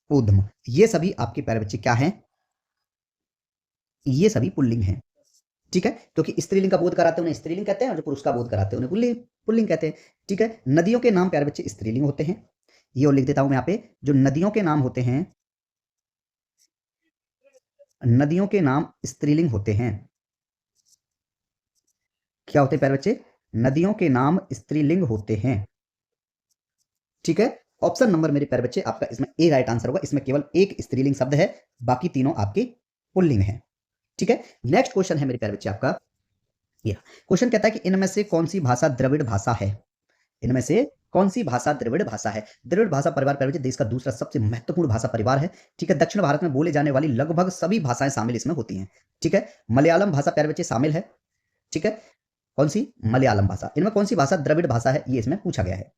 Speaker 1: ऊर्ध्व, ये सभी आपके प्यारे बच्चे क्या हैं? ये सभी पुल्लिंग हैं। ठीक है, क्योंकि स्त्रीलिंग का बोध कराते हैं उन्हें स्त्रीलिंग कहते हैं, और जो पुरुष का बोध कराते हैं उन्हें पुल्लिंग, पुल्लिंग कहते हैं। ठीक है, नदियों के नाम प्यारे बच्चे स्त्रीलिंग होते हैं। ये और लिख देता हूं मैं यहाँ पे, जो नदियों के नाम होते हैं, नदियों के नाम स्त्रीलिंग होते हैं। क्या होते हैं प्यारे बच्चे? नदियों के नाम स्त्रीलिंग होते हैं। ठीक है, ऑप्शन नंबर मेरे प्यारे बच्चे आपका इसमें ए राइट आंसर होगा। इसमें केवल एक स्त्रीलिंग शब्द है, बाकी तीनों आपके पुल्लिंग हैं। ठीक है, नेक्स्ट क्वेश्चन है मेरे प्यारे बच्चे आपका, ये क्वेश्चन कहता है कि इनमें से कौन सी भाषा द्रविड़ भाषा है? इनमें से कौन सी भाषा द्रविड़ भाषा है? द्रविड़ भाषा परिवार प्यारे बच्चे देश का दूसरा सबसे महत्वपूर्ण भाषा परिवार है। ठीक है, दक्षिण भारत में बोले जाने वाली लगभग सभी भाषाएं शामिल इसमें होती हैं। ठीक है, मलयालम भाषा प्यारे बच्चे शामिल है। ठीक है, कौन सी? मलयालम भाषा। इनमें कौन सी भाषा द्रविड़ भाषा है, ये इसमें पूछा गया है।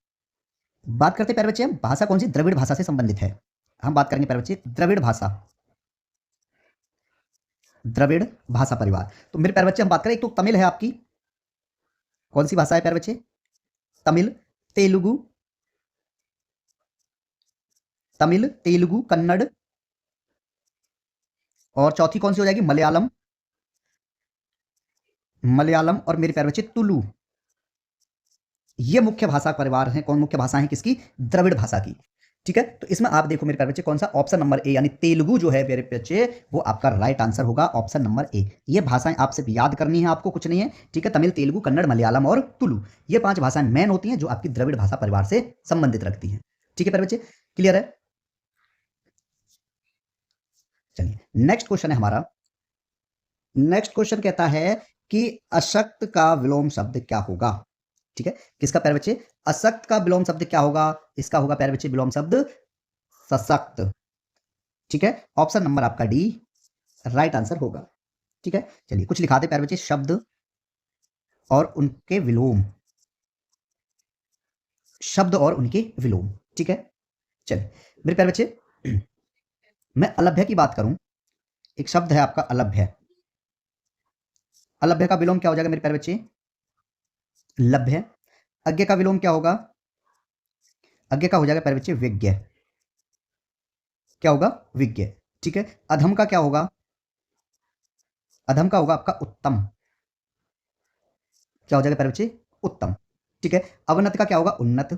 Speaker 1: बात करते हैं प्यारे बच्चे हम भाषा कौन सी द्रविड़ भाषा से संबंधित है। हम बात करेंगे प्यारे बच्चे द्रविड़ भाषा, द्रविड़ भाषा परिवार। तो मेरे प्यारे बच्चे हम बात करें, एक तो तमिल है आपकी। कौन सी भाषा है प्यारे बच्चे? तमिल। तेलुगु, तमिल, तेलुगु, कन्नड़, और चौथी कौन सी हो जाएगी? मलयालम, मलयालम और मेरे प्यारे बच्चे तुलु। ये मुख्य भाषा परिवार हैं। कौन मुख्य भाषा है किसकी? द्रविड़ भाषा की। ठीक है, तो इसमें आप देखो मेरे प्यारे बच्चे, कौन सा? ऑप्शन नंबर ए यानी तेलुगु जो है मेरे बच्चे, वो आपका राइट आंसर होगा, ऑप्शन नंबर ए। ये भाषाएं आप सिर्फ याद करनी है, आपको कुछ नहीं है। ठीक है, तमिल, तेलुगु, कन्नड़, मलयालम और तुलु, ये 5 भाषाएं मेन होती हैं जो आपकी द्रविड़ भाषा परिवार से संबंधित रखती हैं। ठीक है प्यारे बच्चे, क्लियर है? चलिए, नेक्स्ट क्वेश्चन है हमारा। नेक्स्ट क्वेश्चन कहता है कि अशक्त का विलोम शब्द क्या होगा? ठीक है, किसका प्यारे बच्चे? अशक्त का विलोम शब्द क्या होगा? इसका होगा प्यारे बच्चे विलोम शब्द सशक्त। ठीक है, ऑप्शन नंबर आपका डी राइट आंसर होगा। ठीक है, चलिए कुछ लिखा दे प्यारे बच्चे, शब्द और उनके विलोम, शब्द और उनके विलोम। ठीक है, चलिए मेरे प्यारे बच्चे, मैं अलभ्य की बात करूं, एक शब्द है आपका अलभ्य। अलभ्य का विलोम क्या हो जाएगा मेरे प्यारे बच्चे? लभ्य। अज्ञ का विलोम क्या होगा? अज्ञ का हो जाएगा प्यारे बच्चे विज्ञ। क्या होगा? विज्ञ। ठीक है, अधम का क्या होगा? अधम का होगा आपका उत्तम। क्या हो जाएगा प्यारे बच्चे? उत्तम। ठीक है, अवनत का क्या होगा? उन्नत।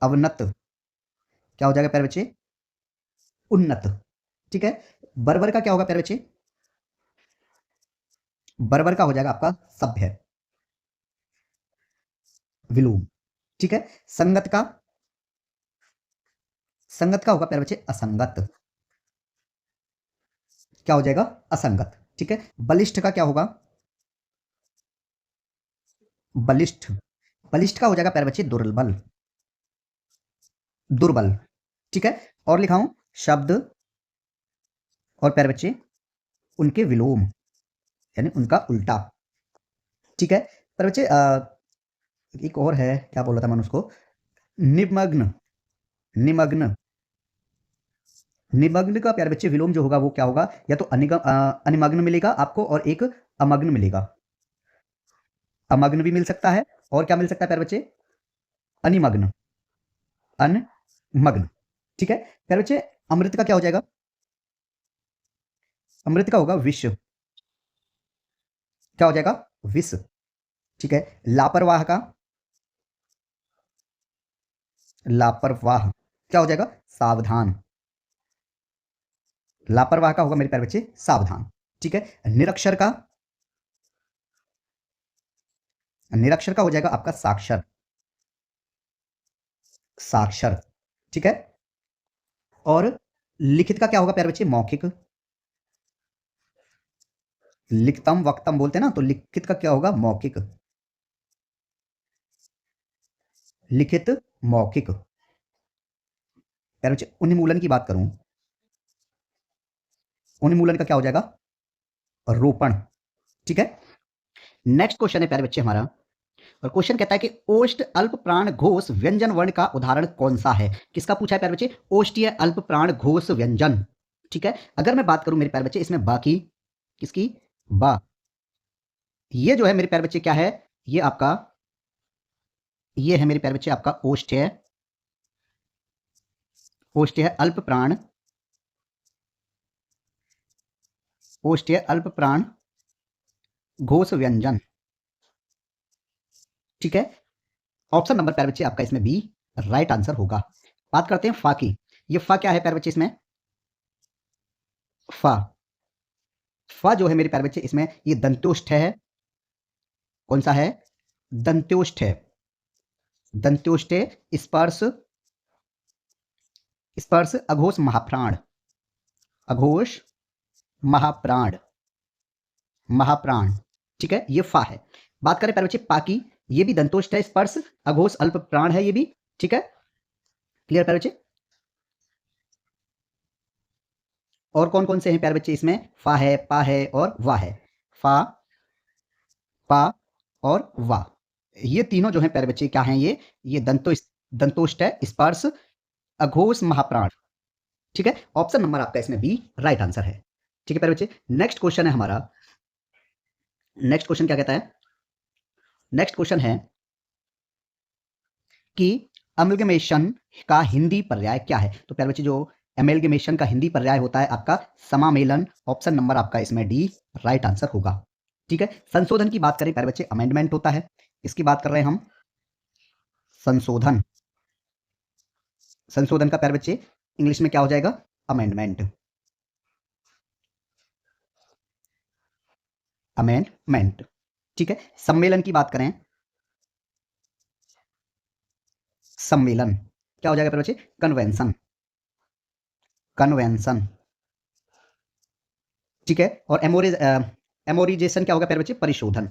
Speaker 1: अवनत। क्या हो जाएगा प्यारे बच्चे? उन्नत। ठीक है, बर्बर का क्या होगा प्यारे बच्चे? बर्बर का हो जाएगा आपका सभ्य, विलोम। ठीक है, संगत का, संगत का होगा प्यारे बच्चे असंगत। क्या हो जाएगा? असंगत। ठीक है, बलिष्ठ का क्या होगा? बलिष्ठ। बलिष्ठ का हो जाएगा प्यारे बच्चे दुर्बल, दुर्बल। ठीक है, और लिखाऊं शब्द और प्यारे बच्चे उनके विलोम यानी उनका उल्टा। ठीक है प्यारे बच्चे, एक और है, क्या बोल रहा था मैंने उसको? निमग्न। निमग्न। निमग्न का प्यारे बच्चे विलोम जो होगा वो क्या होगा? या तो अनिमग्न मिलेगा आपको और एक अमग्न मिलेगा। अमग्न भी मिल सकता है और क्या मिल सकता है प्यारे बच्चे? अनिमग्न, अनमग्न। ठीक है प्यारे बच्चे, अमृत का क्या हो जाएगा? अमृत का होगा विष। क्या हो जाएगा? विष। ठीक है, लापरवाह का, लापरवाह क्या हो जाएगा? सावधान। लापरवाह का होगा मेरे प्यारे बच्चे सावधान। ठीक है, निरक्षर का, निरक्षर का हो जाएगा आपका साक्षर, साक्षर। ठीक है, और लिखित का क्या होगा प्यारे बच्चे? मौखिक। लिखतम वक्तम बोलते हैं ना, तो लिखित का क्या होगा? मौखिक। लिखित, मौखिक। प्यारे बच्चे उन्मूलन की बात करूं, उन्मूलन का क्या हो जाएगा? रोपण। ठीक है, नेक्स्ट क्वेश्चन है प्यारे बच्चे हमारा, और क्वेश्चन कहता है कि ओष्ठ अल्प प्राण घोष व्यंजन वर्ण का उदाहरण कौन सा है? किसका पूछा है प्यारे बच्चे? ओष्ठीय अल्प प्राण घोष व्यंजन। ठीक है, अगर मैं बात करूं मेरे प्यारे बच्चे इसमें बा की, किसकी? बा। ये जो है मेरे प्यारे बच्चे क्या है? ये आपका, ये है मेरे प्यारे बच्चे आपका ओष्ठ है, ओष्ठ है अल्प प्राण, ओष्ठ है अल्प प्राण घोष व्यंजन। ठीक है, ऑप्शन नंबर प्यारे बच्चे आपका इसमें बी राइट आंसर होगा। बात करते हैं फा की। ये फा क्या है प्यारे बच्चे इसमें? फा, फा जो है मेरे प्यारे बच्चे इसमें ये दंत्योष्ठ है। कौन सा है? दंत्योष्ठ है। दंत्योष्ठ स्पर्श, स्पर्श अघोष महाप्राण, अघोष महाप्राण, महाप्राण। ठीक है, ये फा है। बात करें प्यारे बच्चे पा की, ये भी दंतोष्ठ है, स्पर्श अघोष अल्प प्राण है ये भी। ठीक है, क्लियर प्यारे बच्चे? और कौन कौन से हैं प्यारे बच्चे इसमें? फा है, पा है और वा है। फा, पा और वा, ये तीनों जो हैं प्यारे बच्चे क्या हैं? ये दंतोष्ठ है, स्पर्श अघोष महाप्राण। ठीक है, ऑप्शन नंबर आपका इसमें बी राइट आंसर है। ठीक है प्यारे बच्चे, नेक्स्ट क्वेश्चन है हमारा। नेक्स्ट क्वेश्चन क्या कहता है? नेक्स्ट क्वेश्चन है कि अमेलगमेशन का हिंदी पर्याय क्या है। तो प्यारे बच्चे, जो अमेलगमेशन का हिंदी पर्याय होता है आपका समामेलन। ऑप्शन नंबर आपका इसमें डी राइट आंसर होगा। ठीक है। संशोधन की बात करें प्यारे बच्चे, अमेंडमेंट होता है। इसकी बात कर रहे हैं हम, संशोधन। संशोधन का प्यारे बच्चे इंग्लिश में क्या हो जाएगा, अमेंडमेंट। अमेंडमेंट। ठीक है। सम्मेलन की बात करें, सम्मेलन क्या हो जाएगा प्यारे बच्चे, कन्वेंशन। कन्वेंशन। ठीक है। और एमोरिजेशन क्या होगा प्यारे बच्चे, परिशोधन।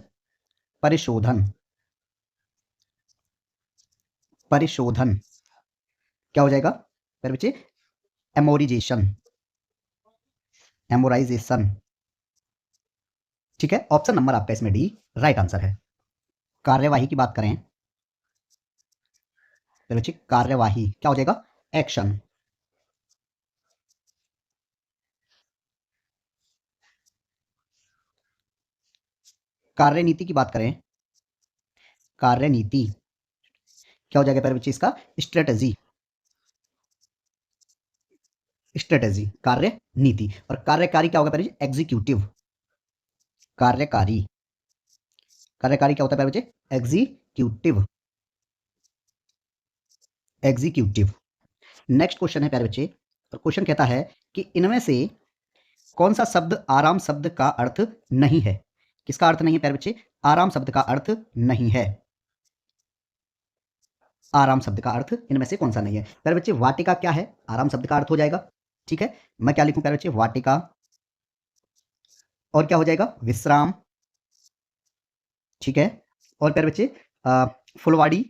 Speaker 1: परिशोधन। परिशोधन क्या हो जाएगा प्यारे बच्चे, एमोरिजेशन। एमोराइजेशन। ठीक है। ऑप्शन नंबर आपका इसमें डी राइट आंसर है। कार्यवाही की बात करें प्यारे बच्चे, कार्यवाही क्या हो जाएगा, एक्शन। कार्यनीति की बात करें, कार्यनीति क्या हो जाएगा प्यारे बच्चे, इसका स्ट्रेटजी। स्ट्रेटजी, कार्य नीति। और कार्यकारी क्या होगा प्यारे बच्चे, एग्जीक्यूटिव। कार्यकारी। कार्यकारी क्या होता है प्यारे बच्चे, एग्जीक्यूटिव। एग्जीक्यूटिव। नेक्स्ट क्वेश्चन है प्यारे बच्चे, और क्वेश्चन कहता है कि इनमें से कौन सा शब्द आराम शब्द का अर्थ नहीं है। किसका अर्थ नहीं है प्यारे बच्चे, आराम शब्द का अर्थ नहीं है। आराम शब्द का अर्थ इनमें से कौन सा नहीं है प्यारे बच्चे। वाटिका क्या है, आराम शब्द का अर्थ हो जाएगा। ठीक है। मैं क्या लिखूं प्यारे बच्चे, वाटिका। और क्या हो जाएगा, विश्राम। ठीक है। और प्यारे बच्चे फुलवाड़ी।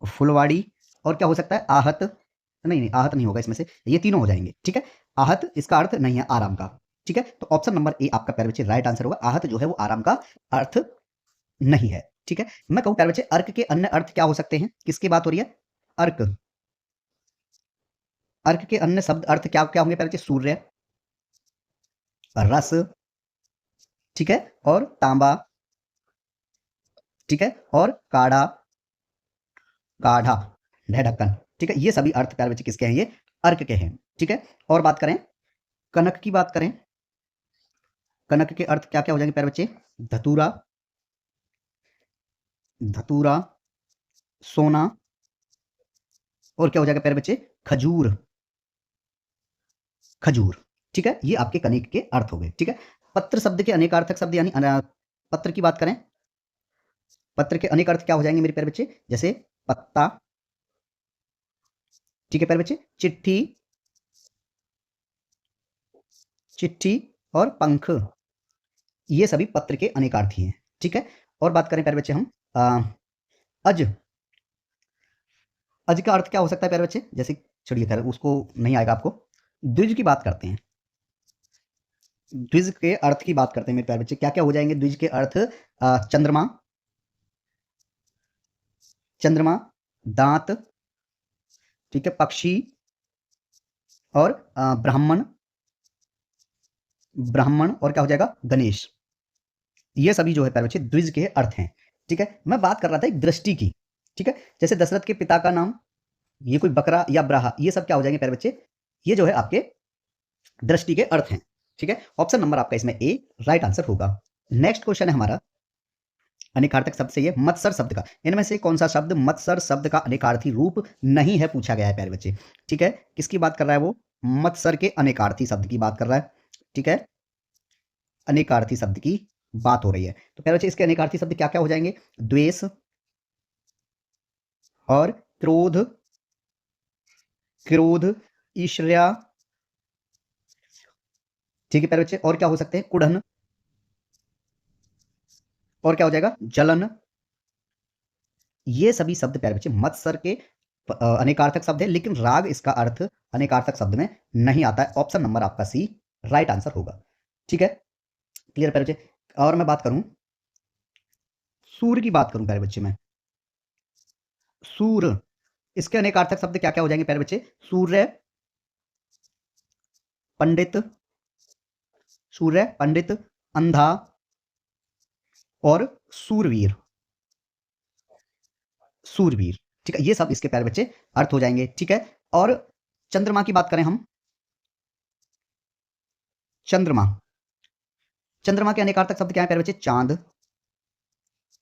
Speaker 1: फुलवाड़ी। और क्या हो सकता है, आहत। नहीं नहीं, आहत नहीं होगा इसमें से, ये तीनों हो जाएंगे। ठीक है। आहत इसका अर्थ नहीं है आराम का। ठीक है। तो ऑप्शन नंबर ए आपका प्यारे बच्चे राइट आंसर होगा। आहत जो है वो आराम का अर्थ नहीं है। ठीक है। मैं कहूं प्यारे बच्चे, अर्क के अन्य अर्थ क्या हो सकते हैं, किसकी बात हो रही है, अर्क। अर्क के अन्य शब्द अर्थ क्या क्या होंगे प्यारे बच्चे, सूर्य, रस। ठीक है। और तांबा। ठीक है। और काढ़ा, गाढ़ा, ढक्कन। ठीक है। ये सभी अर्थ प्यारे बच्चे किसके हैं, ये अर्क के हैं। ठीक है। और बात करें, कनक की बात करें, कनक के अर्थ क्या क्या हो जाएंगे प्यारे बच्चे, धतूरा। धतूरा, सोना। और क्या हो जाएगा प्यारे बच्चे, खजूर। खजूर। ठीक है। ये आपके कनक के अर्थ हो गए। ठीक है। पत्र शब्द के अनेकार्थक शब्द यानी पत्र की बात करें, पत्र के अनेक अर्थ क्या हो जाएंगे मेरे प्यारे बच्चे, जैसे पत्ता। ठीक है प्यारे बच्चे, चिट्ठी। चिट्ठी और पंख, ये सभी पत्र के अनेकार्थी हैं। ठीक है। और बात करें प्यारे बच्चे हम अज। अज का अर्थ क्या हो सकता है प्यारे बच्चे, जैसे छोड़िए खैर उसको, नहीं आएगा आपको। द्विज की बात करते हैं। द्विज के अर्थ की बात करते हैं मेरे प्यारे बच्चे, क्या क्या हो जाएंगे द्विज के अर्थ, चंद्रमा। चंद्रमा, दांत। ठीक है। पक्षी। और ब्राह्मण। ब्राह्मण। और क्या हो जाएगा, गणेश। ये सभी जो है प्यारे बच्चे द्विज के अर्थ हैं। ठीक है। मैं बात कर रहा था एक दृष्टि की। ठीक है। जैसे दशरथ के पिता का नाम, ये कोई बकरा या ब्राहा, ये सब क्या हो जाएंगे प्यारे बच्चे, ये जो है आपके दृष्टि के अर्थ हैं। ठीक है। ऑप्शन नंबर आपका इसमें ए राइट आंसर होगा। नेक्स्ट क्वेश्चन है हमारा, अनेकार्थक शब्द से ये मत्सर शब्द का, इनमें से कौन सा शब्द मत्सर शब्द का अनेकार्थी रूप नहीं है, पूछा गया है प्यारे बच्चे। ठीक है। किसकी बात कर रहा है वो, मत्सर के अनेकार्थी शब्द की बात कर रहा है। ठीक है। अनेकार्थी शब्द की बात हो रही है। तो प्यारे बच्चे इसके अनेकार्थी शब्द क्या क्या हो जाएंगे, द्वेष और क्रोध। क्रोध, ईर्ष्या। ठीक है प्यारे बच्चे। और क्या हो सकते हैं, कुढ़न। और क्या हो जाएगा, जलन। ये सभी शब्द प्यारे बच्चे मत्सर के अनेकार्थक शब्द है, लेकिन राग इसका अर्थ अनेकार्थक शब्द में नहीं आता है। ऑप्शन नंबर आपका सी राइट आंसर होगा। ठीक है। क्लियर प्यारे बच्चे। और मैं बात करूं, सूर्य की बात करूं प्यारे बच्चे में, सूर्य, इसके अनेकार्थक शब्द क्या क्या हो जाएंगे प्यारे बच्चे, सूर्य, पंडित। सूर्य, पंडित, अंधा और सूरवीर। सूरवीर। ठीक है, ये सब इसके प्यारे बच्चे अर्थ हो जाएंगे। ठीक है, और चंद्रमा की बात करें हम, चंद्रमा, चंद्रमा के अनेकार्थक शब्द क्या है प्यारे बच्चे? चांद,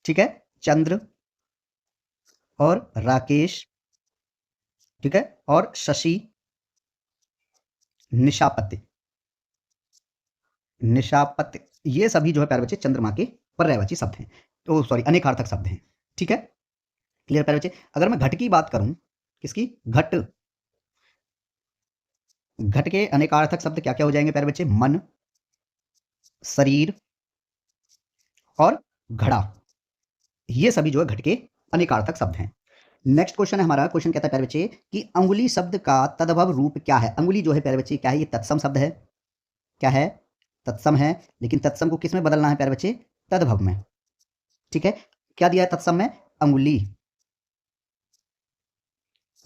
Speaker 1: ठीक है, चंद्र और राकेश, ठीक है, और शशि, निशापति, निशापति, ये सभी जो है प्यारे बच्चे चंद्रमा के पर्यायवाची शब्द हैं, तो सॉरी अनेकार्थक शब्द हैं। ठीक है, क्लियर प्यारे बच्चे। अगर मैं घट की बात करूं, किसकी? घट, घट के अनेकार्थक शब्द क्या क्या हो जाएंगे प्यारे बच्चे? मन, शरीर और घड़ा, ये सभी जो है घट के अनेकार्थक शब्द हैं। नेक्स्ट क्वेश्चन है हमारा, क्वेश्चन कहता है प्यारे बच्चे कि अंगुली शब्द का तद्भव रूप क्या है? अंगुली जो है प्यारे बच्चे क्या है? ये तत्सम शब्द है, क्या है? तत्सम है, लेकिन तत्सम को किस में बदलना है प्यारे बच्चे? तद्भव में। ठीक है, क्या दिया है तत्सम में? अंगुली,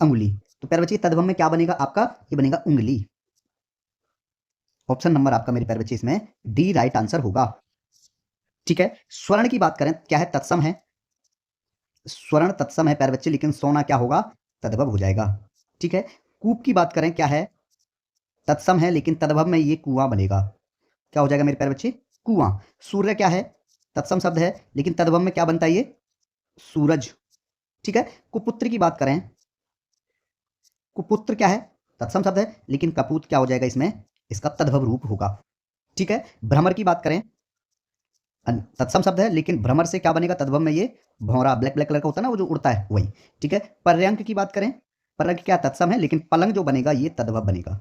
Speaker 1: अंगुली, तो प्यारे बच्चे तद्भव में क्या बनेगा आपका? ये बनेगा उंगली। ऑप्शन नंबर आपका मेरे प्यारे बच्चे इसमें डी राइट आंसर होगा। ठीक है, स्वर्ण की बात करें, क्या है? तत्सम है, स्वर्ण तत्सम है प्यारे बच्चे, लेकिन सोना क्या होगा? तद्भव हो जाएगा। ठीक है, कूप की बात करें, क्या है? तत्सम है, लेकिन तद्भव में ये कुआं बनेगा, क्या हो जाएगा मेरे प्यारे बच्चे? कुआं। सूर्य क्या है? तत्सम शब्द है, लेकिन तद्भव में क्या बनता है? ये सूरज। ठीक है, कुपुत्र की बात करें, कुपुत्र क्या है? तत्सम शब्द है, लेकिन कपूत क्या हो जाएगा इसमें? इसका तद्भव रूप होगा। ठीक है, भ्रमर की बात करें, तत्सम शब्द है, लेकिन भ्रमर से क्या बनेगा तद्भव में? ये भौरा, ब्लैक ब्लैक कलर का होता है ना, वो जो उड़ता है वही। ठीक है, पर्यंक की बात करें, पर्यंक क्या तत्सम है, लेकिन पलंग जो बनेगा ये तद्भव बनेगा।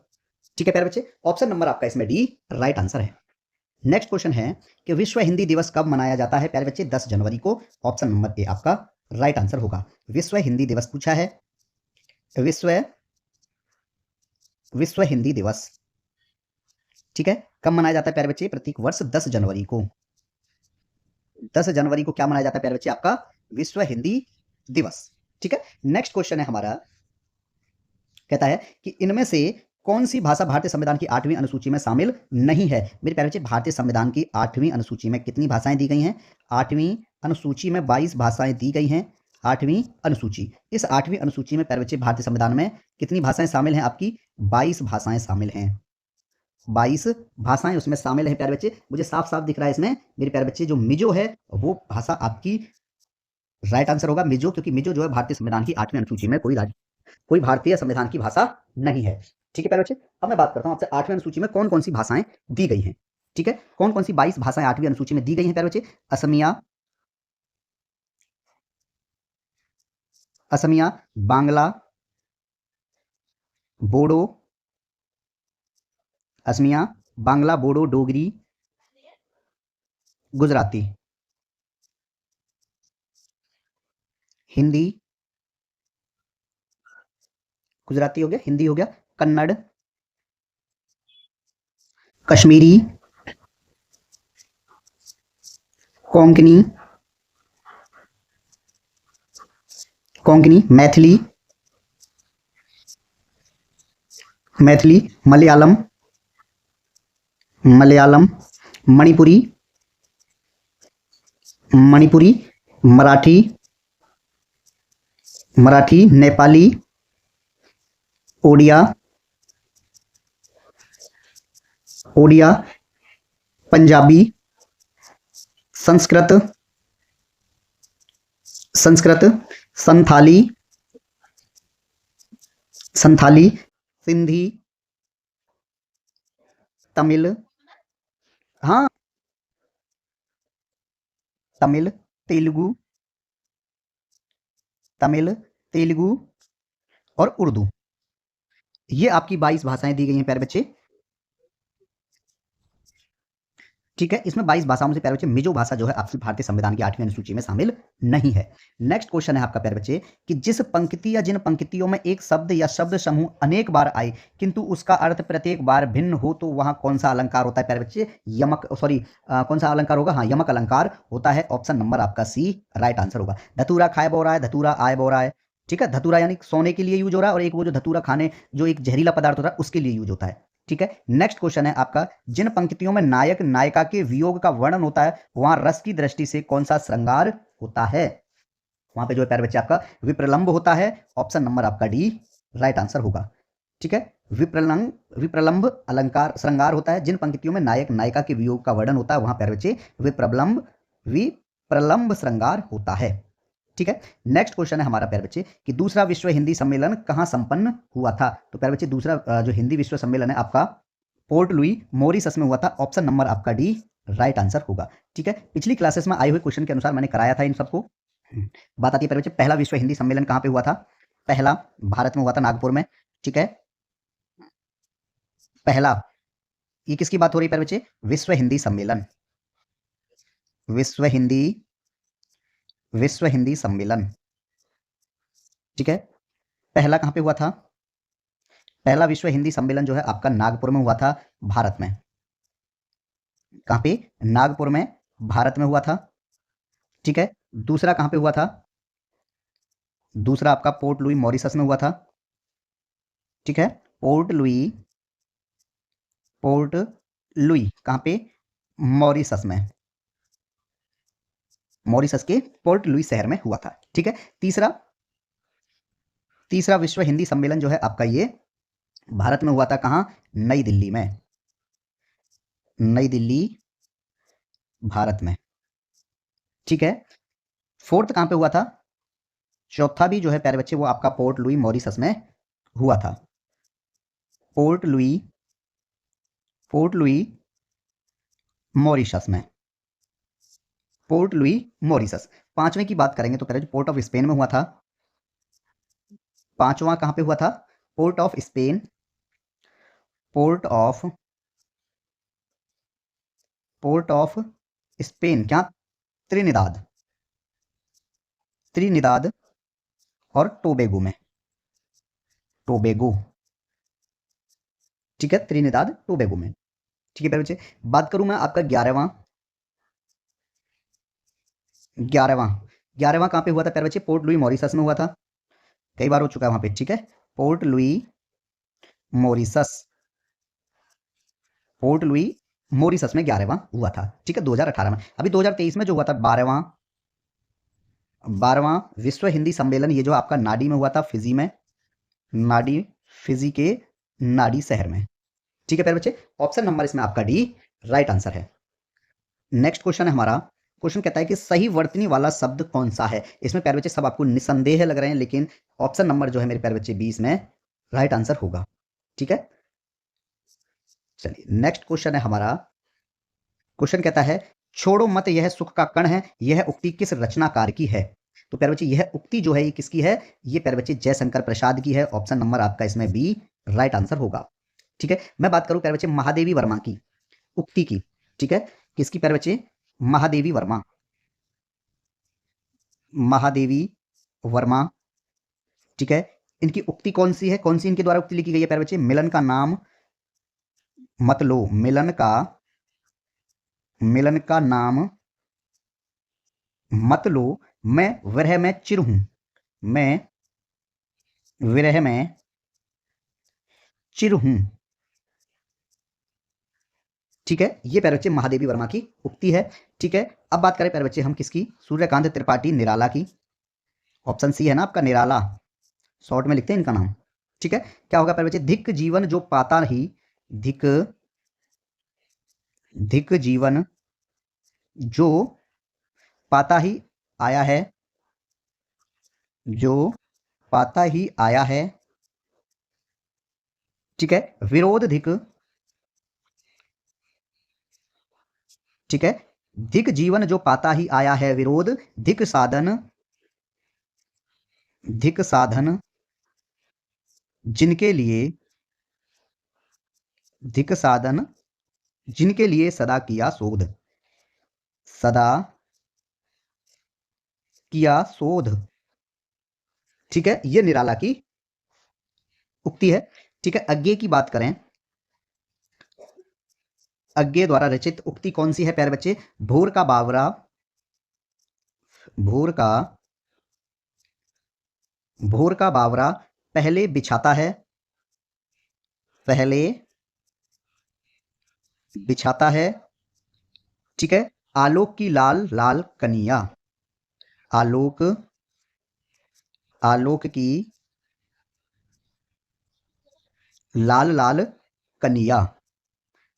Speaker 1: ठीक है प्यारे बच्चे, ऑप्शन नंबर आपका इसमें डी राइट आंसर है। नेक्स्ट क्वेश्चन है कि विश्व हिंदी दिवस कब मनाया जाता है प्यारे बच्चे? 10 जनवरी को, ऑप्शन नंबर ए आपका राइट आंसर होगा। विश्व हिंदी दिवस पूछा है, विश्व विश्व हिंदी दिवस, ठीक है, कब मनाया जाता है प्यारे बच्चे? प्रत्येक वर्ष 10 जनवरी को, 10 जनवरी को क्या मनाया जाता है प्यारे बच्चे? आपका विश्व हिंदी दिवस। ठीक है, नेक्स्ट क्वेश्चन है हमारा, कहता है कि इनमें से कौन सी भाषा भारतीय संविधान की 8वीं अनुसूची में शामिल नहीं है? मेरे प्यारे बच्चे, भारतीय संविधान की 8वीं अनुसूची में कितनी भाषाएं दी गई हैं? 8वीं अनुसूची में 22 भाषाएं दी गई हैं। 8वीं अनुसूची, इस 8वीं अनुसूची में प्यारे बच्चे भारतीय संविधान में कितनी भाषाएं शामिल हैं? आपकी 22 भाषाएं शामिल हैं, 22 भाषाएं उसमें शामिल हैं प्यारे बच्चे। मुझे साफ साफ दिख रहा है इसमें मेरे प्यारे बच्चे, जो मिजो है वो भाषा आपकी राइट आंसर होगा, मिजो, क्योंकि मिजो जो है भारतीय संविधान की 8वीं अनुसूची में कोई भारतीय संविधान की भाषा नहीं है। ठीक है प्यारे बच्चे, अब मैं बात करता हूं आपसे 8वीं अनुसूची में कौन कौन सी भाषाएं दी गई हैं। ठीक है, कौन कौन सी 22 भाषाएं 8वीं अनुसूची में दी गई हैं प्यारे बच्चे? असमिया, असमिया, बांग्ला, बोडो, असमिया, बांग्ला, बोडो, डोगरी, गुजराती, हिंदी, गुजराती हो गया, हिंदी हो गया, कन्नड़, कश्मीरी, कोंकणी, कोंकणी, मैथिली, मैथिली, मलयालम, मलयालम, मणिपुरी, मणिपुरी, मराठी, मराठी, नेपाली, ओडिया, ओडिया, पंजाबी, संस्कृत, संस्कृत, संथाली, संथाली, सिंधी, तमिल, हाँ, तमिल, तेलुगु, तमिल, तेलुगु और उर्दू, ये आपकी 22 भाषाएं दी गई हैं प्यारे बच्चे। ठीक है, इसमें 22 भाषाओं से प्यारे बच्चे मिजो भाषा जो है आपकी भारतीय संविधान की 8वीं अनुसूची में शामिल नहीं है। नेक्स्ट क्वेश्चन है आपका प्यारे बच्चे कि जिस पंक्ति या जिन पंक्तियों में एक शब्द या शब्द समूह अनेक बार आए किंतु उसका अर्थ प्रत्येक बार भिन्न हो तो वहां कौन सा अलंकार होता है प्यारे बच्चे? यमक, सॉरी, कौन सा अलंकार होगा? हाँ, यमक अलंकार होता है। ऑप्शन नंबर आपका सी राइट आंसर होगा। धतूरा खाए बो रहा है, धतूरा आए बो रहा है। ठीक है, धतूरा यानी सोने के लिए यूज हो रहा है, और एक वो जो धतूरा खाने जो एक जहरीला पदार्थ होता है उसके लिए यूज होता है। ठीक है, नेक्स्ट क्वेश्चन है आपका, जिन पंक्तियों में नायक नायिका के वियोग का वर्णन होता है वहां रस की दृष्टि से कौन सा श्रृंगार होता है? वहां पे जो है प्यारे बच्चे आपका विप्रलंब होता है। ऑप्शन नंबर आपका डी राइट आंसर होगा। ठीक है, विप्रलंब अलंकार श्रृंगार होता है जिन पंक्तियों में नायक नायिका के वियोग का वर्णन होता है, वहां प्यारे बच्चे विप्रलंब श्रृंगार होता है। ठीक है, नेक्स्ट क्वेश्चन है हमारा प्यारे बच्चे कि दूसरा विश्व हिंदी सम्मेलन कहां संपन्न हुआ था। तो प्यारे बच्चे दूसरा जो हिंदी विश्व सम्मेलन है आपका पोर्ट लुई मॉरिशस में हुआ था। ऑप्शन नंबर आपका डी राइट आंसर होगा। ठीक है, पिछली क्लासेस में आए हुए क्वेश्चन के अनुसार मैंने कराया था इन सबको। बात आती है प्यारे बच्चे पहला विश्व हिंदी सम्मेलन कहां पे हुआ था। पहला भारत में हुआ था, नागपुर में। ठीक है, पहला, ये किसकी बात हो रही है प्यारे बच्चे, विश्व हिंदी सम्मेलन, विश्व हिंदी विश्व हिंदी सम्मेलन। ठीक है, पहला कहां पे हुआ था, पहला विश्व हिंदी सम्मेलन जो है आपका नागपुर में हुआ था, भारत में। कहां पे, नागपुर में, भारत में हुआ था। ठीक है, दूसरा कहां पे हुआ था, दूसरा आपका पोर्ट लुई मॉरिशस में हुआ था। ठीक है, पोर्ट लुई कहां पे, मॉरिशस में, मॉरिशस के पोर्ट लुई शहर में हुआ था। ठीक है, तीसरा तीसरा विश्व हिंदी सम्मेलन जो है आपका ये भारत में हुआ था, कहां, नई दिल्ली में, नई दिल्ली भारत में। ठीक है, फोर्थ कहां पे हुआ था, चौथा भी जो है प्यारे बच्चे वो आपका पोर्ट लुई मॉरिशस में हुआ था, पोर्ट लुई मॉरिशस में, पोर्ट लुई मॉरिशस। पांचवें की बात करेंगे तो पहले जो पोर्ट ऑफ स्पेन में हुआ था, पांचवा कहां पे हुआ था, port of Spain, port of Spain क्या, त्रिनिदाद, त्रिनिदाद और टोबेगो में, टोबेगो। ठीक है, त्रिनिदाद टोबेगो में। ठीक है प्यारे बच्चे, बात करूं मैं आपका 11वां कहां पे हुआ था प्यारे बच्चे, पोर्ट लुई मॉरिशस में हुआ था, कई बार हो चुका है वहां पे। ठीक है, port Louis Mauritius, port Louis Mauritius में 11वां हुआ था। ठीक है, 2018 में। अभी 2023 में जो हुआ था 12वां विश्व हिंदी सम्मेलन, ये जो आपका नाडी में हुआ था, फिजी में, नाडी, फिजी के नाडी शहर में। ठीक है प्यारे बच्चे, ऑप्शन नंबर इसमें आपका डी राइट आंसर है। नेक्स्ट क्वेश्चन है हमारा, क्वेश्चन कहता है कि सही वर्तनी वाला शब्द कौन सा है। इसमें प्यारे बच्चे सब आपको निसंदेह लग रहे हैं, लेकिन ऑप्शन नंबर जो है मेरे प्यारे बच्चे 20 में राइट आंसर होगा। ठीक है, चलिए नेक्स्ट क्वेश्चन है हमारा, क्वेश्चन कहता है छोड़ो मत यह सुख का कण है, यह उक्ति किस रचनाकार की है। तो प्यारे बच्चे यह उक्ति जो है ये किसकी है, ये प्यारे बच्चे जयशंकर प्रसाद की है। ऑप्शन नंबर आपका इसमें बी राइट आंसर होगा। ठीक है, मैं बात करूं प्यारे बच्चे महादेवी वर्मा की उक्ति की। ठीक है, किसकी प्यारे बच्चे, महादेवी वर्मा, महादेवी वर्मा। ठीक है, इनकी उक्ति कौन सी है, कौन सी इनके द्वारा उक्ति लिखी गई है प्यारे बच्चे, मिलन का नाम मत लो, मिलन का नाम मत लो, मैं विरह में चिर हूं, मैं विरह में चिर हूं। ठीक है, ये प्यारे बच्चे महादेवी वर्मा की उक्ति है। ठीक है, अब बात करें प्यारे बच्चे हम किसकी, सूर्यकांत त्रिपाठी निराला की। ऑप्शन सी है ना आपका निराला, शॉर्ट में लिखते हैं इनका नाम। ठीक है, क्या होगा प्यारे बच्चे, धिक जीवन जो पाता ही, धिक धिक जीवन जो पाता ही आया है, जो पाता ही आया है। ठीक है, विरोध धिक, ठीक है, धिक जीवन जो पाता ही आया है विरोध, धिक साधन जिनके लिए, धिक साधन जिनके लिए सदा किया शोध, सदा किया शोध। ठीक है, ये निराला की उक्ति है। ठीक है, अज्ञे की बात करें, अज्ञे द्वारा रचित उक्ति कौन सी है प्यारे बच्चे, भोर का बावरा, भोर का भोर का बावरा पहले बिछाता है, पहले बिछाता है। ठीक है, आलोक की लाल लाल कनिया, आलोक आलोक की लाल लाल कनिया।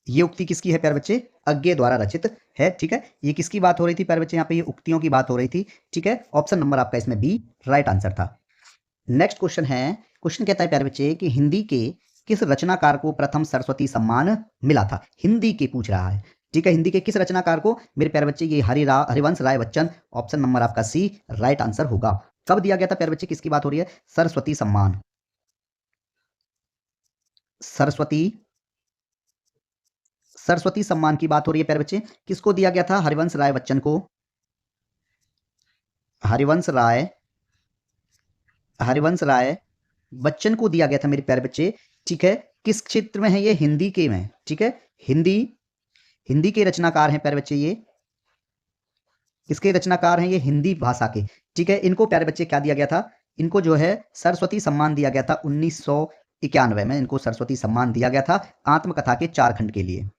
Speaker 1: ये उक्ति किसकी है प्यारे बच्चे? अज्ञे द्वारा रचित है। ठीक है, ये किसकी बात हो रही थी प्यारे बच्चे? यहाँ पे ये उक्तियों की बात हो रही थी। ठीक है, ऑप्शन नंबर आपका इसमें बी राइट आंसर था। नेक्स्ट क्वेश्चन है, क्वेश्चन कहता है प्यारे बच्चे कि हिंदी के किस रचनाकार को प्रथम सरस्वती सम्मान मिला था? हिंदी के पूछ रहा है। ठीक है, हिंदी के किस रचनाकार को मेरे प्यारे बच्चे? ये हरिवंश राय बच्चन। ऑप्शन नंबर आपका सी राइट आंसर होगा। कब दिया गया था प्यारे बच्चे? किसकी बात हो रही है? सरस्वती सम्मान। सरस्वती सरस्वती सम्मान की बात हो रही है प्यारे बच्चे। किसको दिया गया था? हरिवंश राय बच्चन को। हरिवंश राय हरिवंश राय बच्चन को दिया गया था मेरे प्यारे बच्चे। ठीक है, किस क्षेत्र में है ये? हिंदी के में। ठीक है, हिंदी हिंदी के रचनाकार हैं प्यारे बच्चे ये। किसके रचनाकार हैं ये? हिंदी भाषा के। ठीक है, इनको प्यारे बच्चे क्या दिया गया था? इनको जो है सरस्वती सम्मान दिया गया था 1991 में। इनको सरस्वती सम्मान दिया गया था आत्मकथा के 4 खंड के लिए।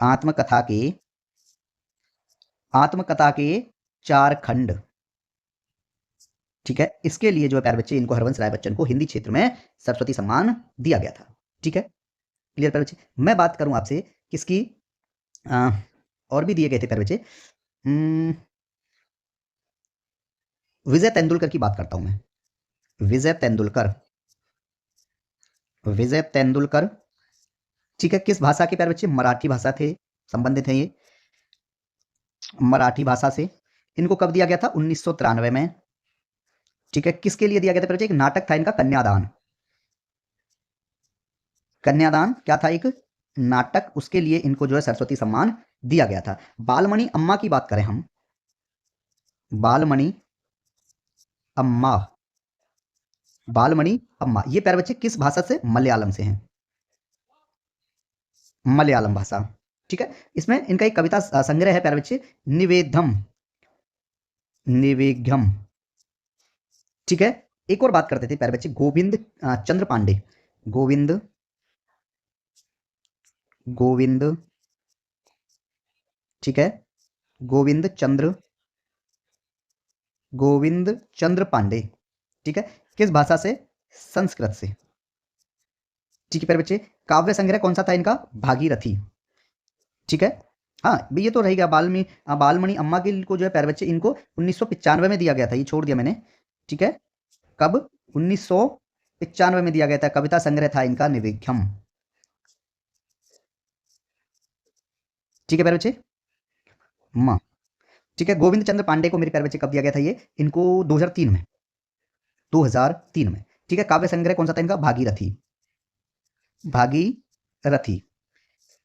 Speaker 1: आत्मकथा के आत्मकथा के 4 खंड। ठीक है, इसके लिए जो है प्यारे बच्चे इनको हरवंश राय बच्चन को हिंदी क्षेत्र में सरस्वती सम्मान दिया गया था। ठीक है, क्लियर प्यारे बच्चे? मैं बात करूं आपसे किसकी, और भी दिए गए थे प्यारे बच्चे। विजय तेंदुलकर की बात करता हूं मैं। विजय तेंदुलकर विजय तेंदुलकर। ठीक है, किस भाषा के प्यारे बच्चे? मराठी भाषा थे, संबंधित है ये मराठी भाषा से। इनको कब दिया गया था? 1993 में। ठीक है, किसके लिए दिया गया था प्यारे बच्चे? एक नाटक था इनका, कन्यादान। कन्यादान क्या था? एक नाटक, उसके लिए इनको जो है सरस्वती सम्मान दिया गया था। बालमणि अम्मा की बात करें हम, बालमणि अम्मा बालमणि अम्मा, ये प्यारे बच्चे किस भाषा से? मलयालम से हैं, मलयालम भाषा। ठीक है, इसमें इनका एक कविता संग्रह है प्यारे बच्चे, निवेदम निवेद्यम। ठीक है, एक और बात करते थे प्यारे बच्चे, गोविंद चंद्र पांडे। गोविंद गोविंद ठीक है, गोविंद चंद्र गोविंद चंद्र पांडे। ठीक है, किस भाषा से? संस्कृत से। ठीक है प्यारे बच्चे, काव्य संग्रह कौन सा था इनका? भागीरथी। ठीक है, हाँ ये तो रहेगा। बालमणि अम्मा के को जो है प्यारे बच्चे इनको 1995 में दिया गया था, ये छोड़ दिया मैंने। ठीक है, कब? 1995 में दिया गया था। कविता संग्रह था इनका निवेद्यम। ठीक है प्यारे बच्चे, माँ। ठीक है, गोविंद चंद्र पांडे को मेरे प्यारे बच्चे कब दिया गया था ये? इनको 2003 में। 2003 में। ठीक है, काव्य संग्रह कौन सा था इनका? भागीरथी। भागीरथी।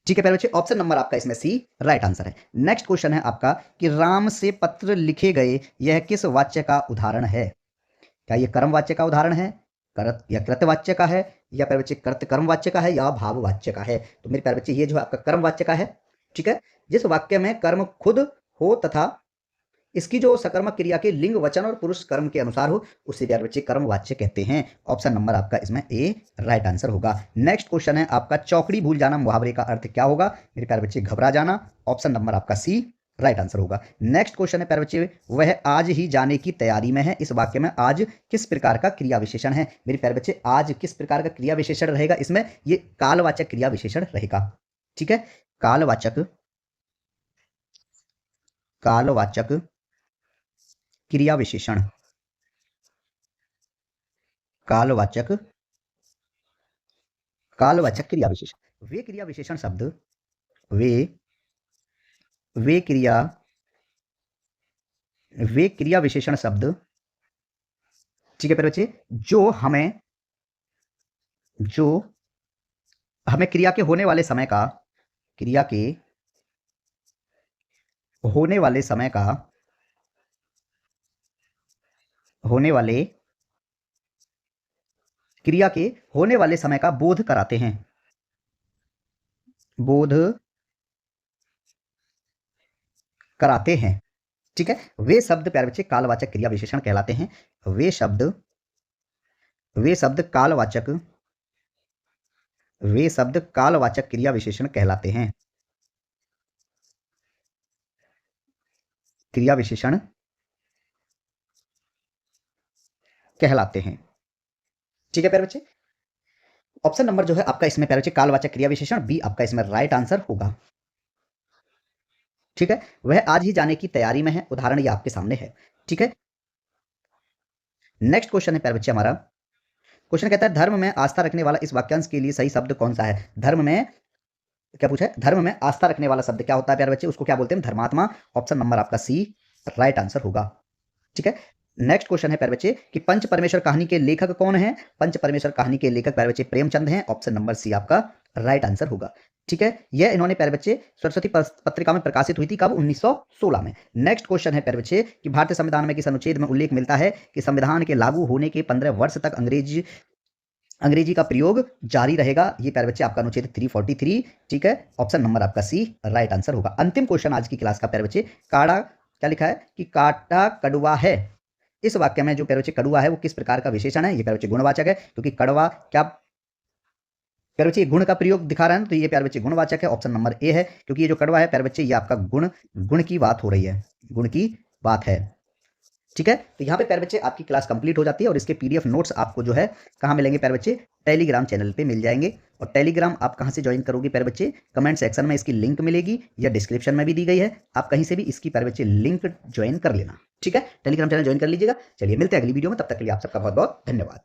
Speaker 1: ठीक है प्यारे बच्चे, ऑप्शन नंबर आपका इसमें सी राइट आंसर है। नेक्स्ट क्वेश्चन है आपका कि राम से पत्र लिखे गए, यह किस वाच्य का उदाहरण है? क्या यह कर्म वाच्य का उदाहरण है, करत या कृत वाच्य का है, या प्यारे बच्चे कर्त कर्म वाच्य का है, या भाव वाच्य का है? तो मेरे प्यारे बच्चे ये जो है आपका कर्म वाच्य का है। ठीक है, जिस वाक्य में कर्म खुद हो तथा इसकी जो सकर्मक क्रिया के लिंग वचन और पुरुष कर्म के अनुसार हो, उसे प्यारे बच्चे कर्म वाच्य कहते हैं। ऑप्शन नंबर आपका इसमें ए राइट आंसर होगा। नेक्स्ट क्वेश्चन है आपका, चौकड़ी भूल जाना मुहावरे का अर्थ क्या होगा? मेरे प्यारे बच्चे घबरा जाना। ऑप्शन नंबर आपका सी राइट आंसर होगा। नेक्स्ट क्वेश्चन है प्यारे बच्चे, वह आज ही जाने की तैयारी में है, इस वाक्य में आज किस प्रकार का क्रिया विशेषण है? मेरे प्यारे बच्चे, आज किस प्रकार का क्रिया विशेषण रहेगा? इसमें ये कालवाचक क्रिया विशेषण रहेगा। ठीक है, कालवाचक कालवाचक क्रिया विशेषण। कालवाचक कालवाचक क्रिया विशेषण, वे क्रिया विशेषण शब्द, वे वे क्रिया वे क्रिया विशेषण शब्द। ठीक है प्यारे बच्चे, जो हमें क्रिया के होने वाले समय का क्रिया के होने वाले समय का होने वाले क्रिया के होने वाले समय का बोध कराते हैं। बोध कराते हैं। ठीक है, वे शब्द प्यारे बच्चे कालवाचक क्रिया विशेषण कहलाते हैं। वे शब्द कालवाचक वे शब्द कालवाचक क्रिया विशेषण कहलाते हैं। क्रिया विशेषण कहलाते हैं। ठीक है प्यारे बच्चे, ऑप्शन नंबर जो है आपका इसमें प्यारे बच्चे कालवाचक क्रिया विशेषण बी आपका इसमें राइट आंसर होगा। ठीक है, वह आज ही जाने की तैयारी में है, उदाहरण ये आपके सामने है। ठीक है, नेक्स्ट क्वेश्चन है प्यारे बच्चे हमारा, क्वेश्चन कहता है धर्म में आस्था रखने वाला इस वाक्यांश के लिए सही शब्द कौन सा है। धर्म में क्या पूछा है, धर्म में आस्था रखने वाला शब्द क्या होता है प्यारे बच्चे, उसको क्या बोलते हैं, धर्मात्मा। ऑप्शन नंबर आपका सी राइट आंसर होगा। ठीक है, नेक्स्ट क्वेश्चन है प्यारे बच्चे कि पंच परमेश्वर कहानी के लेखक कौन है। पंच परमेश्वर कहानी के लेखक प्यारे बच्चे प्रेमचंद हैं। ऑप्शन नंबर सी आपका राइट आंसर होगा। ठीक है, यह इन्होंने प्यारे बच्चे सरस्वती पत्रिका में प्रकाशित हुई थी, कब, 1916 में। नेक्स्ट क्वेश्चन है प्यारे बच्चे कि भारतीय संविधान में किस अनुच्छेद में उल्लेख मिलता है कि संविधान के लागू होने के 15 वर्ष तक अंग्रेजी का प्रयोग जारी रहेगा। ये प्यारे बच्चे आपका अनुच्छेद 343। ठीक है, ऑप्शन नंबर आपका सी राइट आंसर होगा। अंतिम क्वेश्चन आज की क्लास का प्यारे बच्चे, काड़ा क्या लिखा है कि काटा कड़वा है। इस वाक्य में जो प्यारे बच्चे कड़वा है वो किस प्रकार का विशेषण है। ये प्यारे बच्चे गुणवाचक है, क्योंकि कड़वा क्या प्यारे बच्चे गुण का प्रयोग दिखा रहा है ना, तो ये प्यारे बच्चे गुणवाचक है। ऑप्शन नंबर ए है, क्योंकि ये जो कड़वा है प्यारे बच्चे ये आपका गुण की बात हो रही है, गुण की बात है। ठीक है, तो यहाँ पे प्यारे बच्चे आपकी क्लास कंप्लीट हो जाती है और इसके पीडीएफ नोट्स आपको जो है कहाँ मिलेंगे प्यारे बच्चे, टेलीग्राम चैनल पे मिल जाएंगे। और टेलीग्राम आप कहाँ से ज्वाइन करोगे प्यारे बच्चे, कमेंट सेक्शन में इसकी लिंक मिलेगी या डिस्क्रिप्शन में भी दी गई है, आप कहीं से भी इसकी प्यारे बच्चे लिंक ज्वाइन कर लेना। ठीक है, टेलीग्राम चैनल ज्वाइन कर लीजिएगा। चलिए मिलते हैं अगली वीडियो में, तब तक के लिए आप सबका बहुत बहुत धन्यवाद।